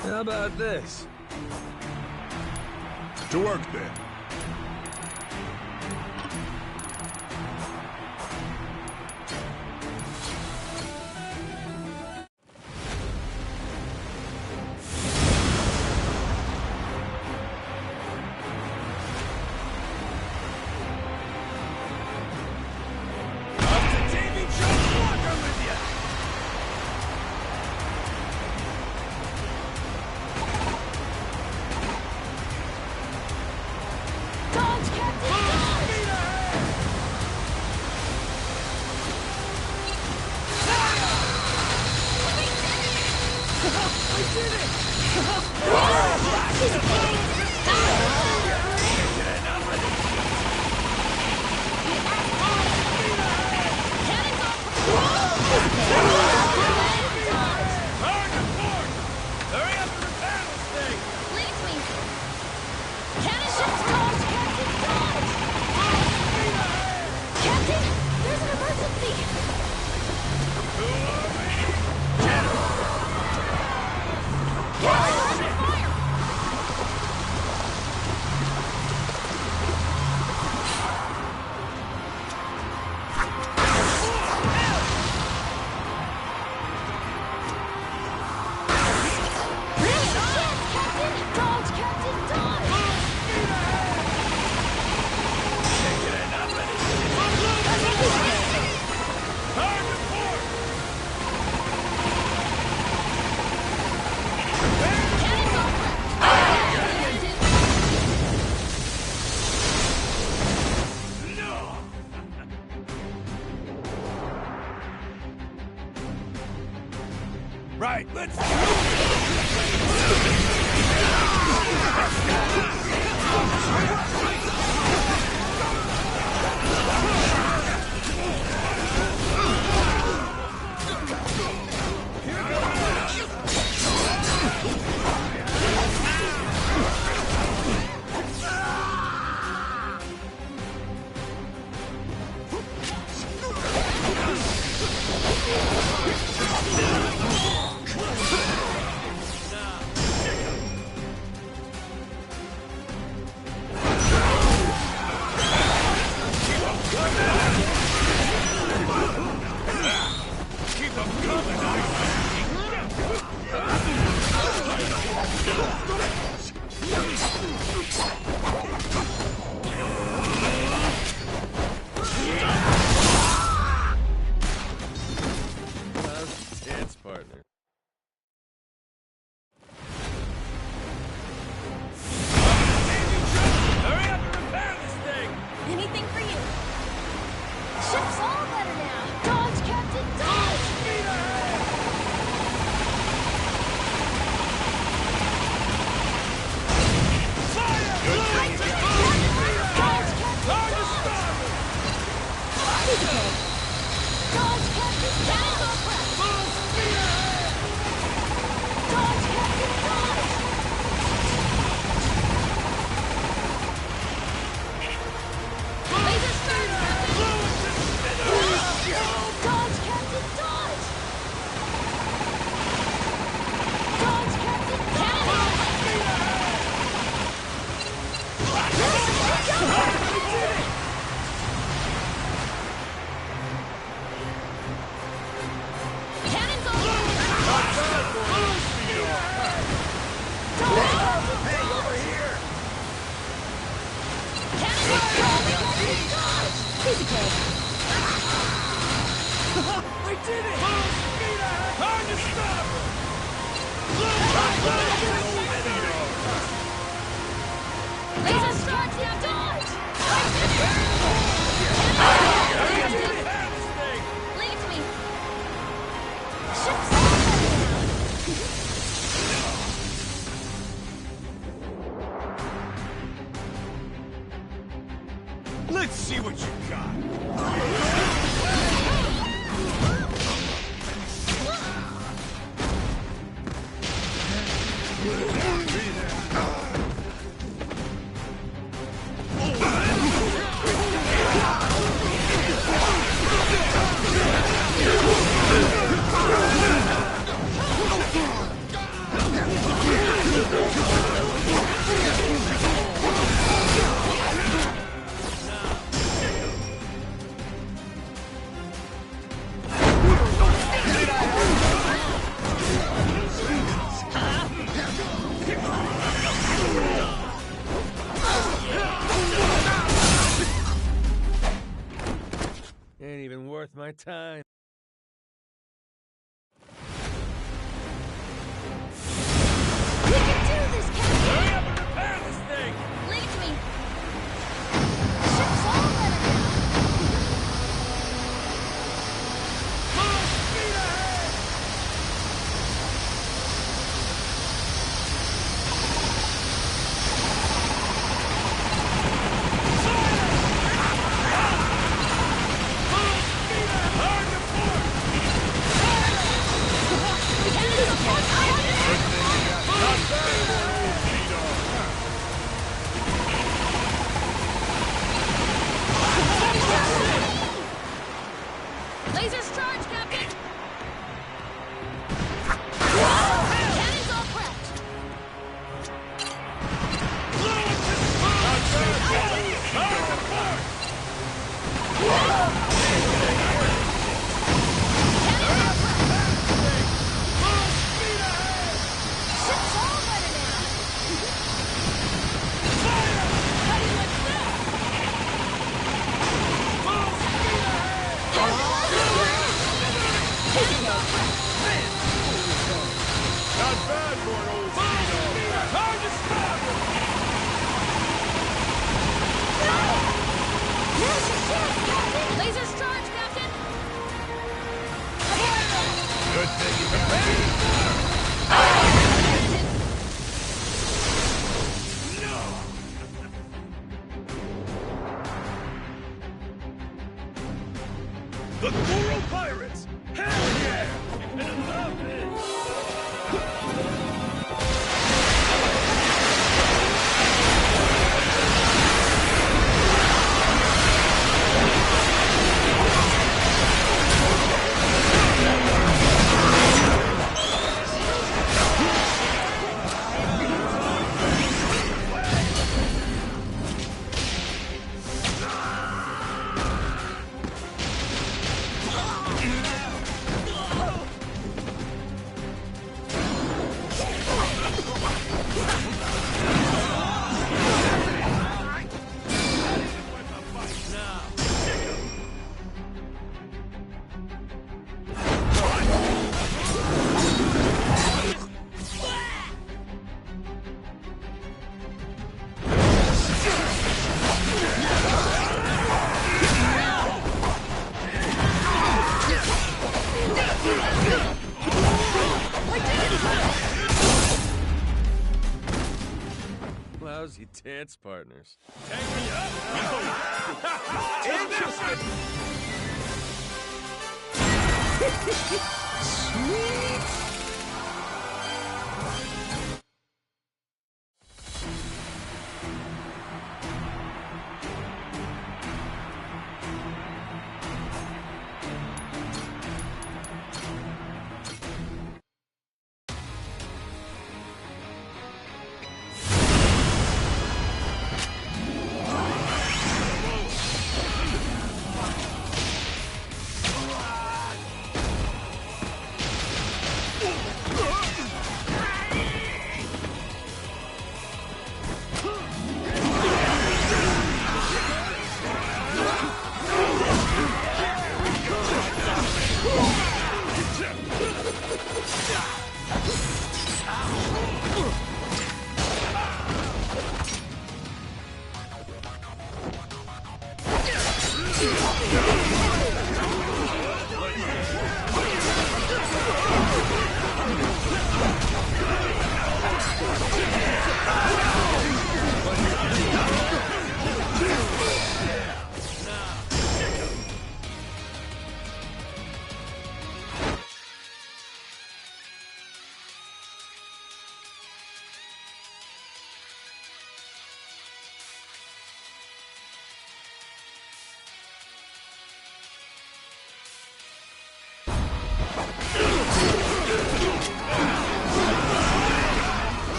How about this? To work then. Right, let's Dance partner. hurry up and repair this thing! Anything for you. Ship's all better now. Dodge, Captain, dodge! Speed ahead! Fire! Dodge, Captain! Hard to stop! Dodge, Captain, dodge! Full speed ahead! Dodge, Captain, dodge! Laser stern, Captain! Dodge, Captain, dodge! Dodge, Captain, dodge! Cannons on! Hey, over here! I did it! Full speed ahead! Hard to stop! Laser starts, now dodge! Leads me! Ship's Let's see what you got! worth my time. We can do this, Captain! Hurry up and repair this thing! Leave me! Ship's all better now! Full speed ahead! Lasers charged, Captain! Cannons all prepped! Ship's all better now! How do you like Not bad for an old speedo. Hard to stop! Here's your chance, Captain! Lasers charged, Captain! Good thing you got me. The Coral Pirates! Hell yeah! And I love it! Lousy dance partners.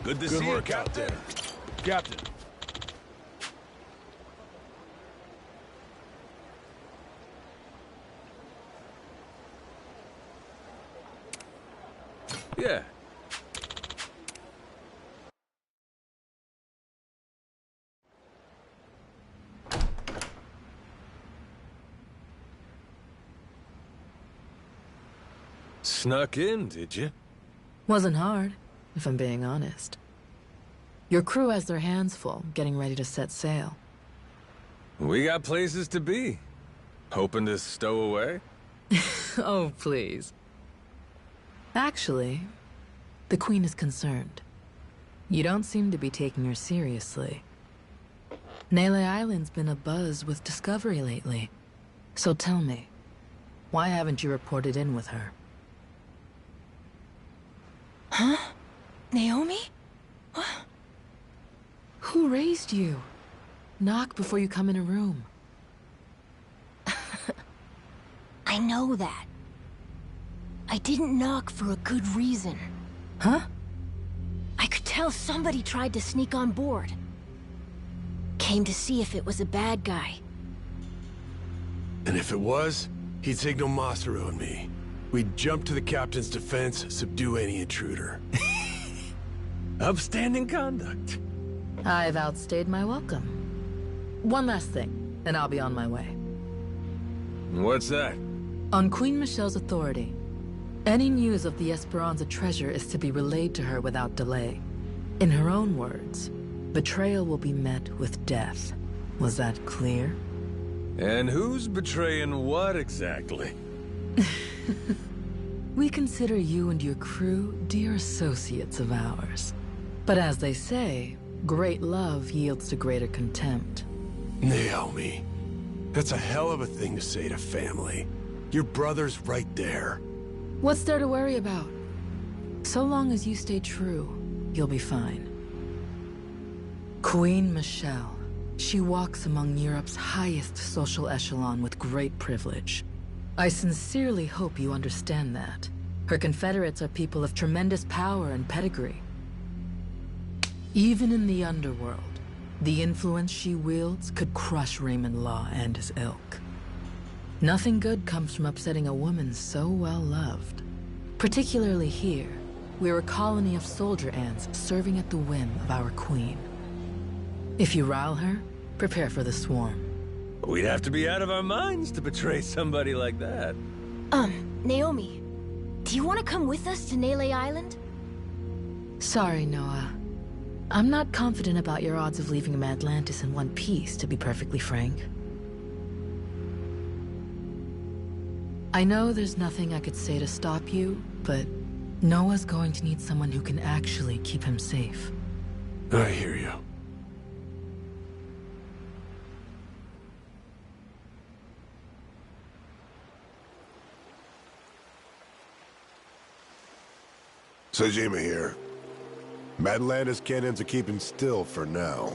Good to Good see you, work out Captain. Captain. Yeah. Snuck in, did you? Wasn't hard, if I'm being honest. Your crew has their hands full, getting ready to set sail. We got places to be. Hoping to stow away? Oh, please. Actually, the Queen is concerned. You don't seem to be taking her seriously. Nele Island's been abuzz with discovery lately. So tell me, why haven't you reported in with her? Huh? Naomi? What? Who raised you? Knock before you come in a room. I know that. I didn't knock for a good reason. Huh? I could tell somebody tried to sneak on board. Came to see if it was a bad guy. And if it was, he'd signal Masaru and me. We'd jump to the captain's defense, subdue any intruder. Upstanding conduct. I've outstayed my welcome. One last thing, and I'll be on my way. What's that? On Queen Michelle's authority, any news of the Esperanza treasure is to be relayed to her without delay. In her own words, betrayal will be met with death. Was that clear? And who's betraying what exactly? We consider you and your crew dear associates of ours. But as they say, great love yields to greater contempt. Naomi, that's a hell of a thing to say to family. Your brother's right there. What's there to worry about? So long as you stay true, you'll be fine. Queen Michelle. She walks among Europe's highest social echelon with great privilege. I sincerely hope you understand that. Her confederates are people of tremendous power and pedigree. Even in the underworld, the influence she wields could crush Raymond Law and his ilk. Nothing good comes from upsetting a woman so well loved. Particularly here, we're a colony of soldier ants serving at the whim of our queen. If you rile her, prepare for the swarm. We'd have to be out of our minds to betray somebody like that. Naomi, do you want to come with us to Nele Island? Sorry, Noah. I'm not confident about your odds of leaving Atlantis in one piece, to be perfectly frank. I know there's nothing I could say to stop you, but Noah's going to need someone who can actually keep him safe. I hear you. Sejima here. Atlantis cannons are keeping still for now.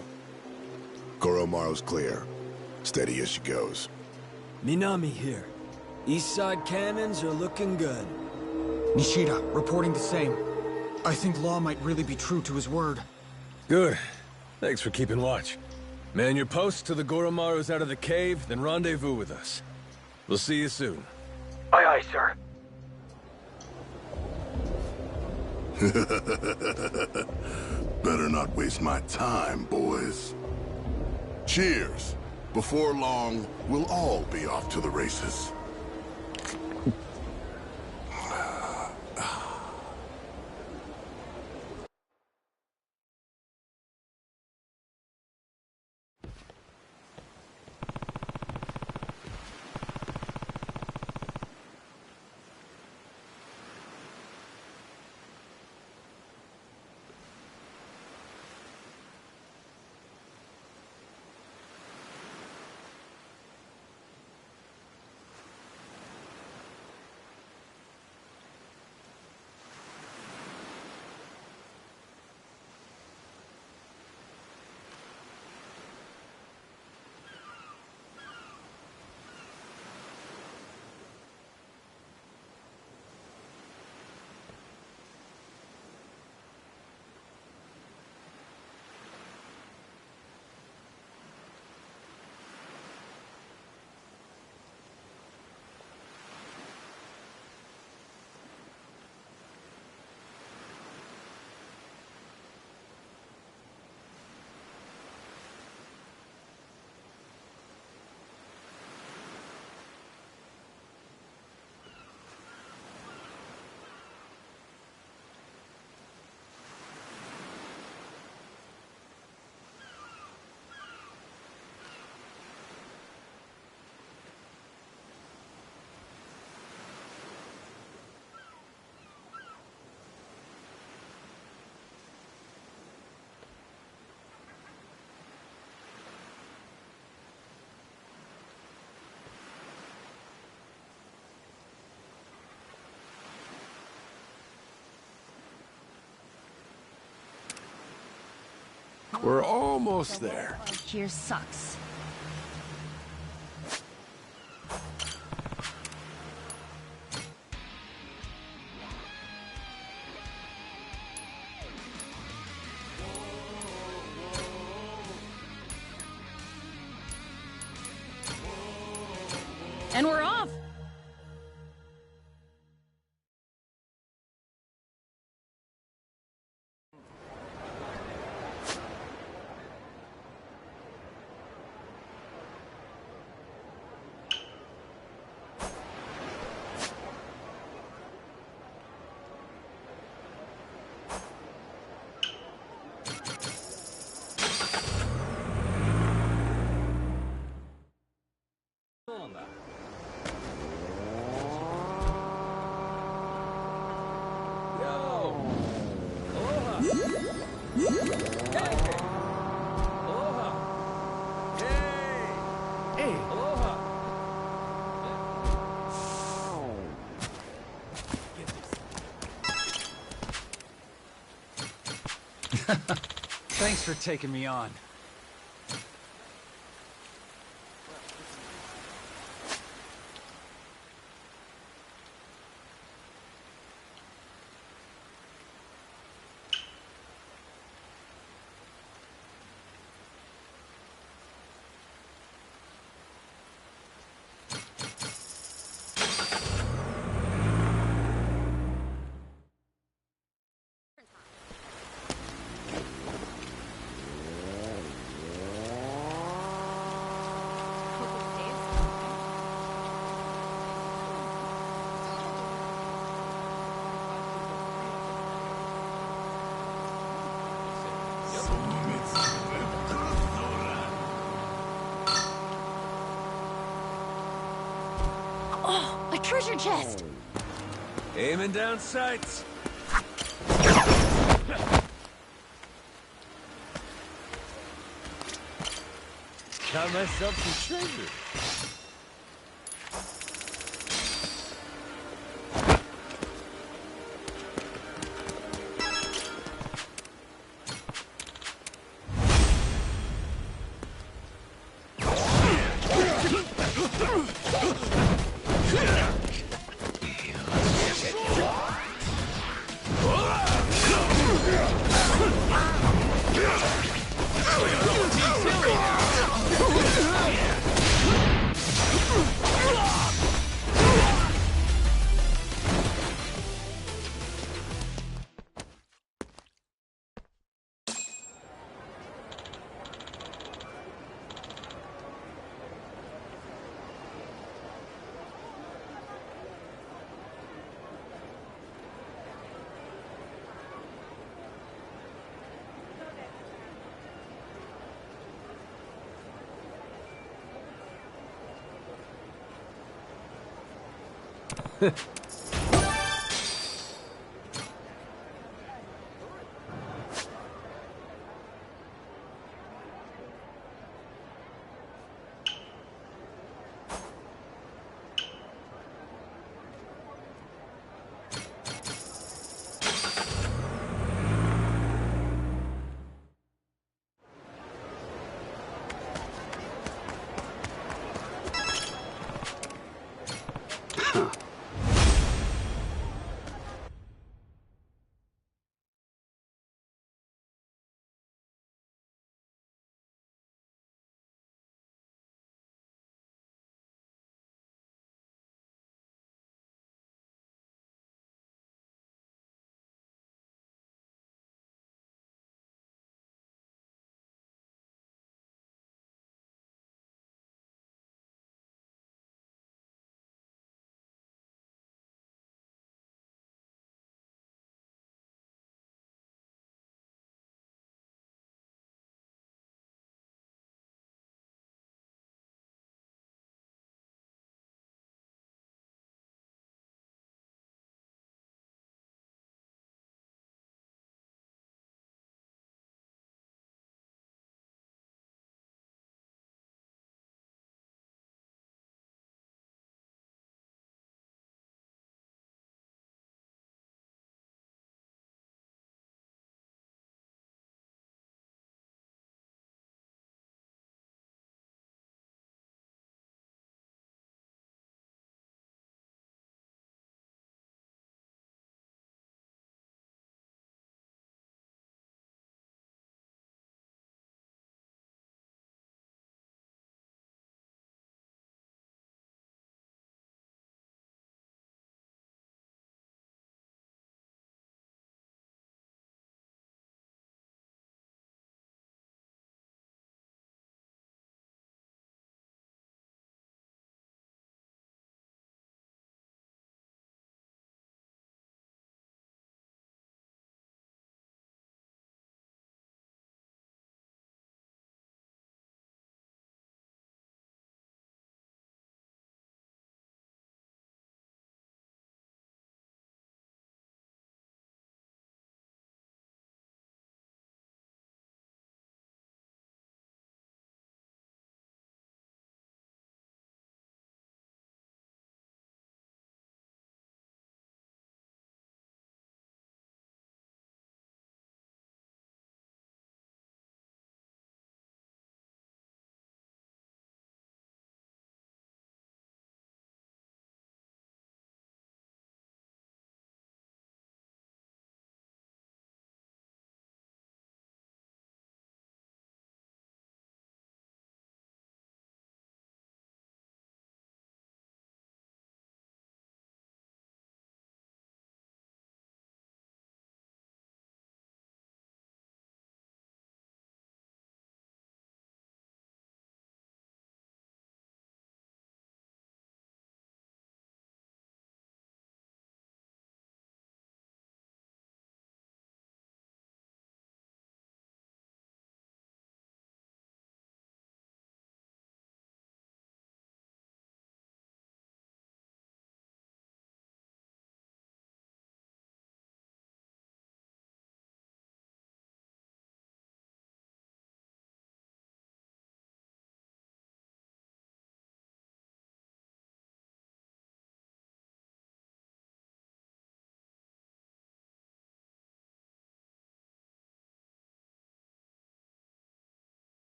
Koromaru's clear. Steady as she goes. Minami here. East side cannons are looking good. Nishida, reporting the same. I think Law might really be true to his word. Good. Thanks for keeping watch. Man your posts till the Goromaru's out of the cave, then rendezvous with us. We'll see you soon. Aye, aye, sir. Better not waste my time, boys. Cheers. Before long, we'll all be off to the races. We're almost there. Here sucks. And we're off! Thanks for taking me on. A treasure chest! Aiming down sights. Got myself some treasure.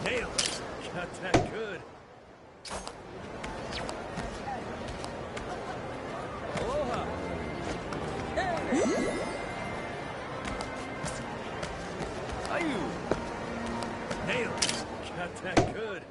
Nailed it. Got that good. Aloha. Ayu. Nailed it. Got that good.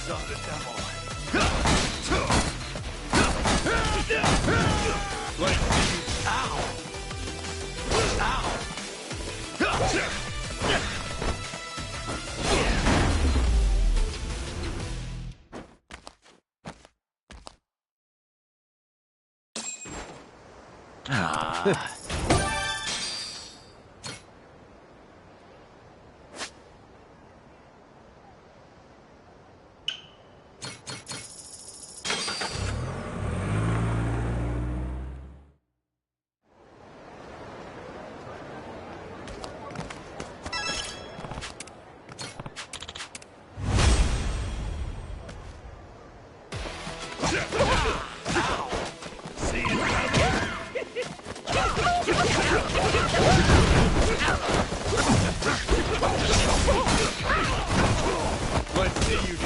eyes on the devil. Let's see you. Ow! Ow! Let's see you.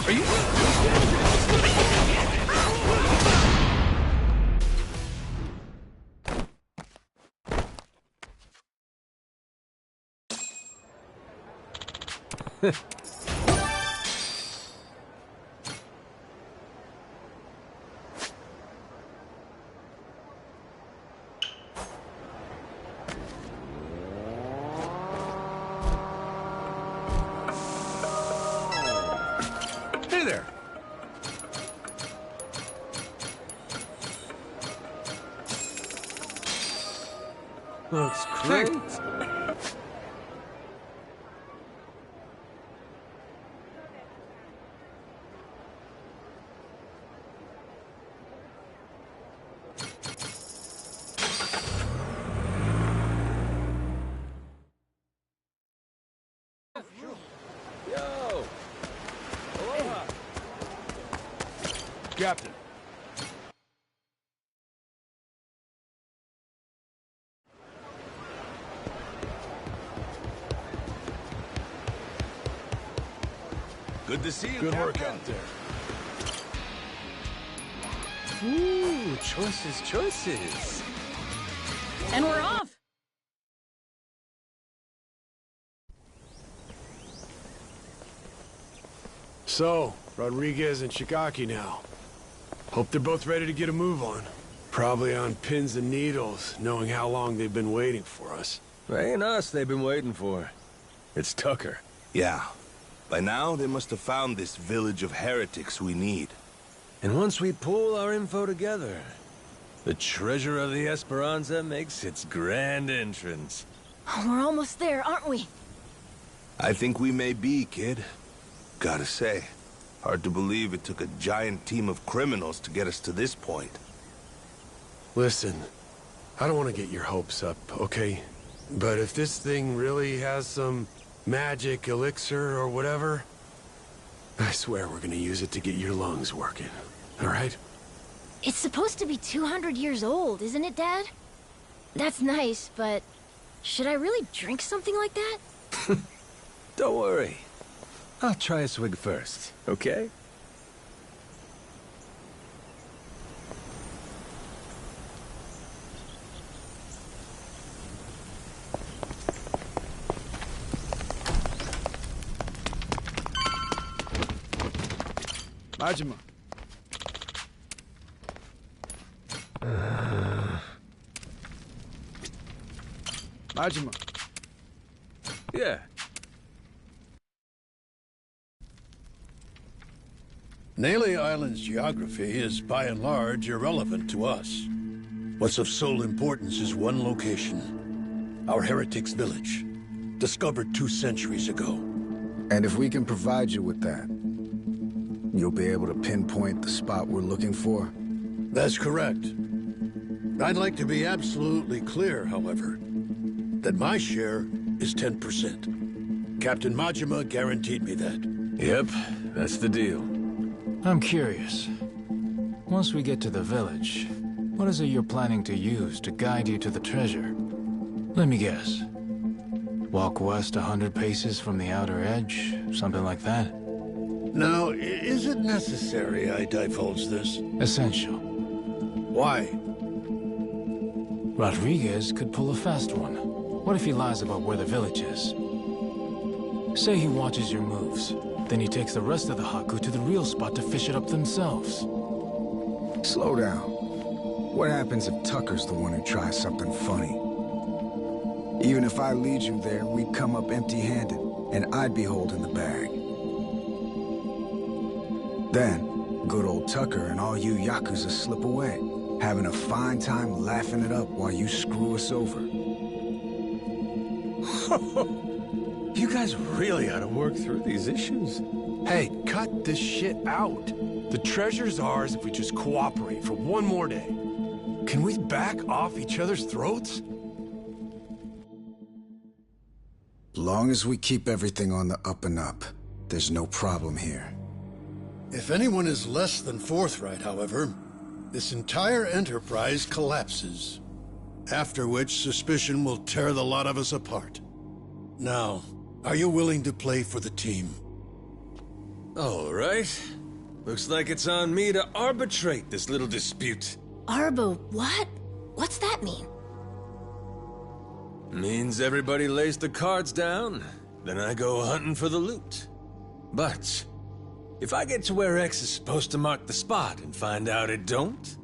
Are you... Hey there. Looks great. Yo! Aloha! Captain. Good to see you, Good work Captain. out there. Ooh, choices. And we're off! So, Rodriguez and Shigaki now. Hope they're both ready to get a move on. Probably on pins and needles, knowing how long they've been waiting for us. Ain't us they've been waiting for. It's Tucker. Yeah. By now, they must have found this village of heretics we need. And once we pull our info together, the treasure of the Esperanza makes its grand entrance. Oh, we're almost there, aren't we? I think we may be, kid. Gotta say, hard to believe it took a giant team of criminals to get us to this point. Listen, I don't want to get your hopes up, okay? But if this thing really has some magic elixir or whatever, I swear we're gonna use it to get your lungs working, all right? It's supposed to be 200 years old, isn't it, Dad? That's nice, but should I really drink something like that? Don't worry. I'll try a swig first, okay? Majima. Majima. Yeah. Nele Island's geography is by and large irrelevant to us. What's of sole importance is one location. Our heretics' village, discovered 2 centuries ago. And if we can provide you with that, you'll be able to pinpoint the spot we're looking for? That's correct. I'd like to be absolutely clear, however, that my share is 10%. Captain Majima guaranteed me that. Yep, that's the deal. I'm curious. Once we get to the village, what is it you're planning to use to guide you to the treasure? Let me guess. Walk west 100 paces from the outer edge, something like that? Now, is it necessary I divulge this? Essential. Why? Rodriguez could pull a fast one. What if he lies about where the village is? Say he watches your moves, then he takes the rest of the Haku to the real spot to fish it up themselves. Slow down. What happens if Tucker's the one who tries something funny? Even if I lead you there, we'd come up empty-handed, and I'd be holding the bag. Then, good old Tucker and all you Yakuza slip away, having a fine time laughing it up while you screw us over. You guys really ought to work through these issues. Hey, cut this shit out. The treasure's ours if we just cooperate for one more day. Can we back off each other's throats? Long as we keep everything on the up and up, there's no problem here. If anyone is less than forthright, however, this entire enterprise collapses. After which, suspicion will tear the lot of us apart. Now, are you willing to play for the team? All right. Looks like it's on me to arbitrate this little dispute. Arbo, what? What's that mean? Means everybody lays the cards down, then I go hunting for the loot. But if I get to where X is supposed to mark the spot and find out it don't,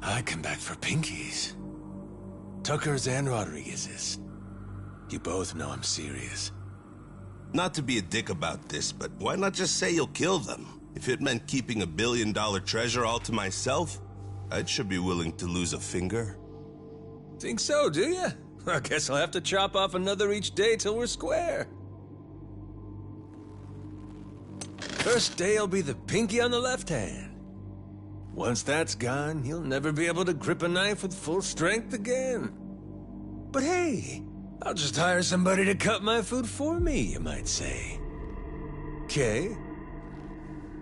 I come back for pinkies. Tucker's and Rodriguez's. You both know I'm serious. Not to be a dick about this, but why not just say you'll kill them? If it meant keeping $1 billion treasure all to myself, I should be willing to lose a finger. Think so, do you? I guess I'll have to chop off another each day till we're square. First day will be the pinky on the left hand. Once that's gone, you'll never be able to grip a knife with full strength again. But hey, I'll just hire somebody to cut my food for me, you might say. Okay.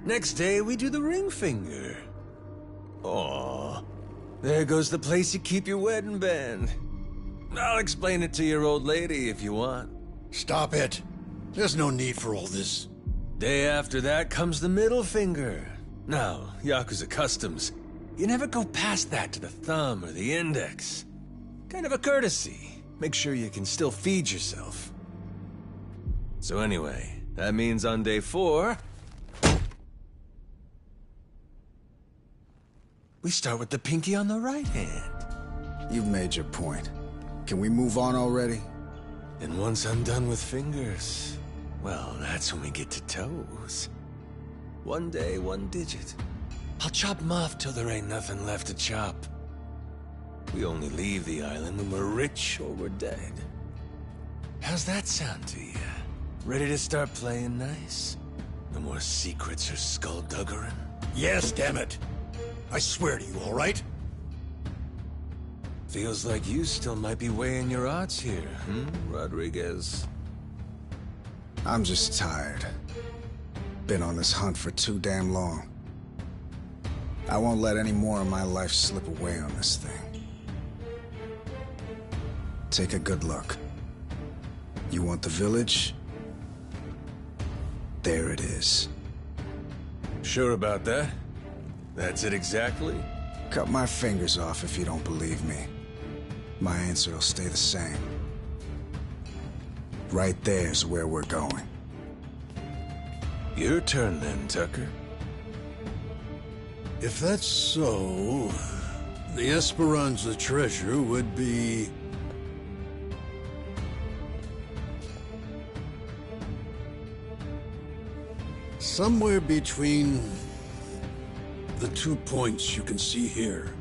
Next day, we do the ring finger. Aw, there goes the place you keep your wedding band. I'll explain it to your old lady if you want. Stop it. There's no need for all this. Day after that comes the middle finger. Now, Yakuza customs, you never go past that to the thumb or the index. Kind of a courtesy. Make sure you can still feed yourself. So anyway, that means on day 4... we start with the pinky on the right hand. You've made your point. Can we move on already? And once I'm done with fingers, well, that's when we get to toes. One day, one digit. I'll chop them off till there ain't nothing left to chop. We only leave the island when we're rich or we're dead. How's that sound to you? Ready to start playing nice? No more secrets or skullduggery? Yes, damn it. I swear to you, all right? Feels like you still might be weighing your odds here, Rodriguez? I'm just tired. Been on this hunt for too damn long. I won't let any more of my life slip away on this thing. Take a good look. You want the village? There it is. Sure about that? That's it exactly? Cut my fingers off if you don't believe me. My answer will stay the same. Right there's where we're going. Your turn then, Tucker. If that's so, the Esperanza treasure would be... somewhere between the 2 points you can see here.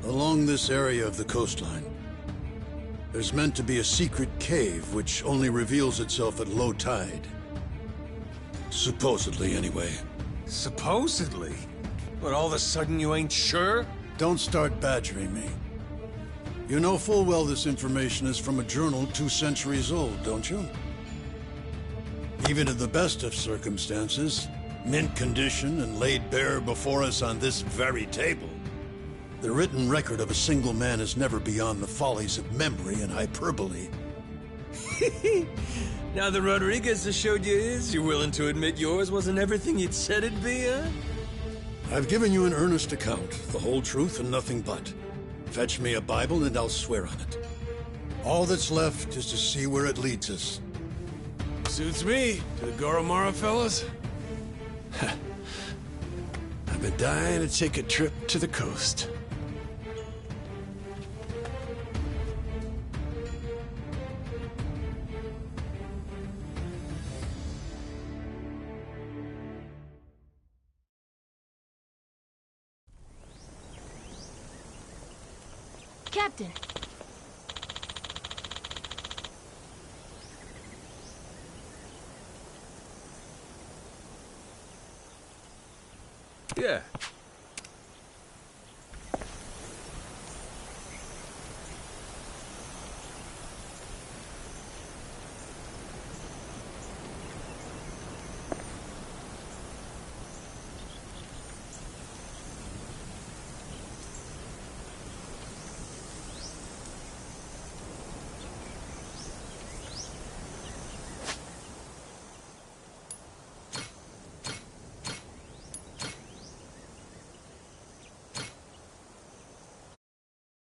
Along this area of the coastline, there's meant to be a secret cave which only reveals itself at low tide. Supposedly, anyway. Supposedly? But all of a sudden you ain't sure? Don't start badgering me. You know full well this information is from a journal 2 centuries old, don't you? Even in the best of circumstances, mint condition and laid bare before us on this very table, the written record of a single man is never beyond the follies of memory and hyperbole. Now that Rodriguez has showed you his, you're willing to admit yours wasn't everything you'd said it'd be, huh? I've given you an earnest account, the whole truth and nothing but. Fetch me a Bible and I'll swear on it. All that's left is to see where it leads us. Suits me. To the Goromara fellas? I've been dying to take a trip to the coast. Captain! Yeah,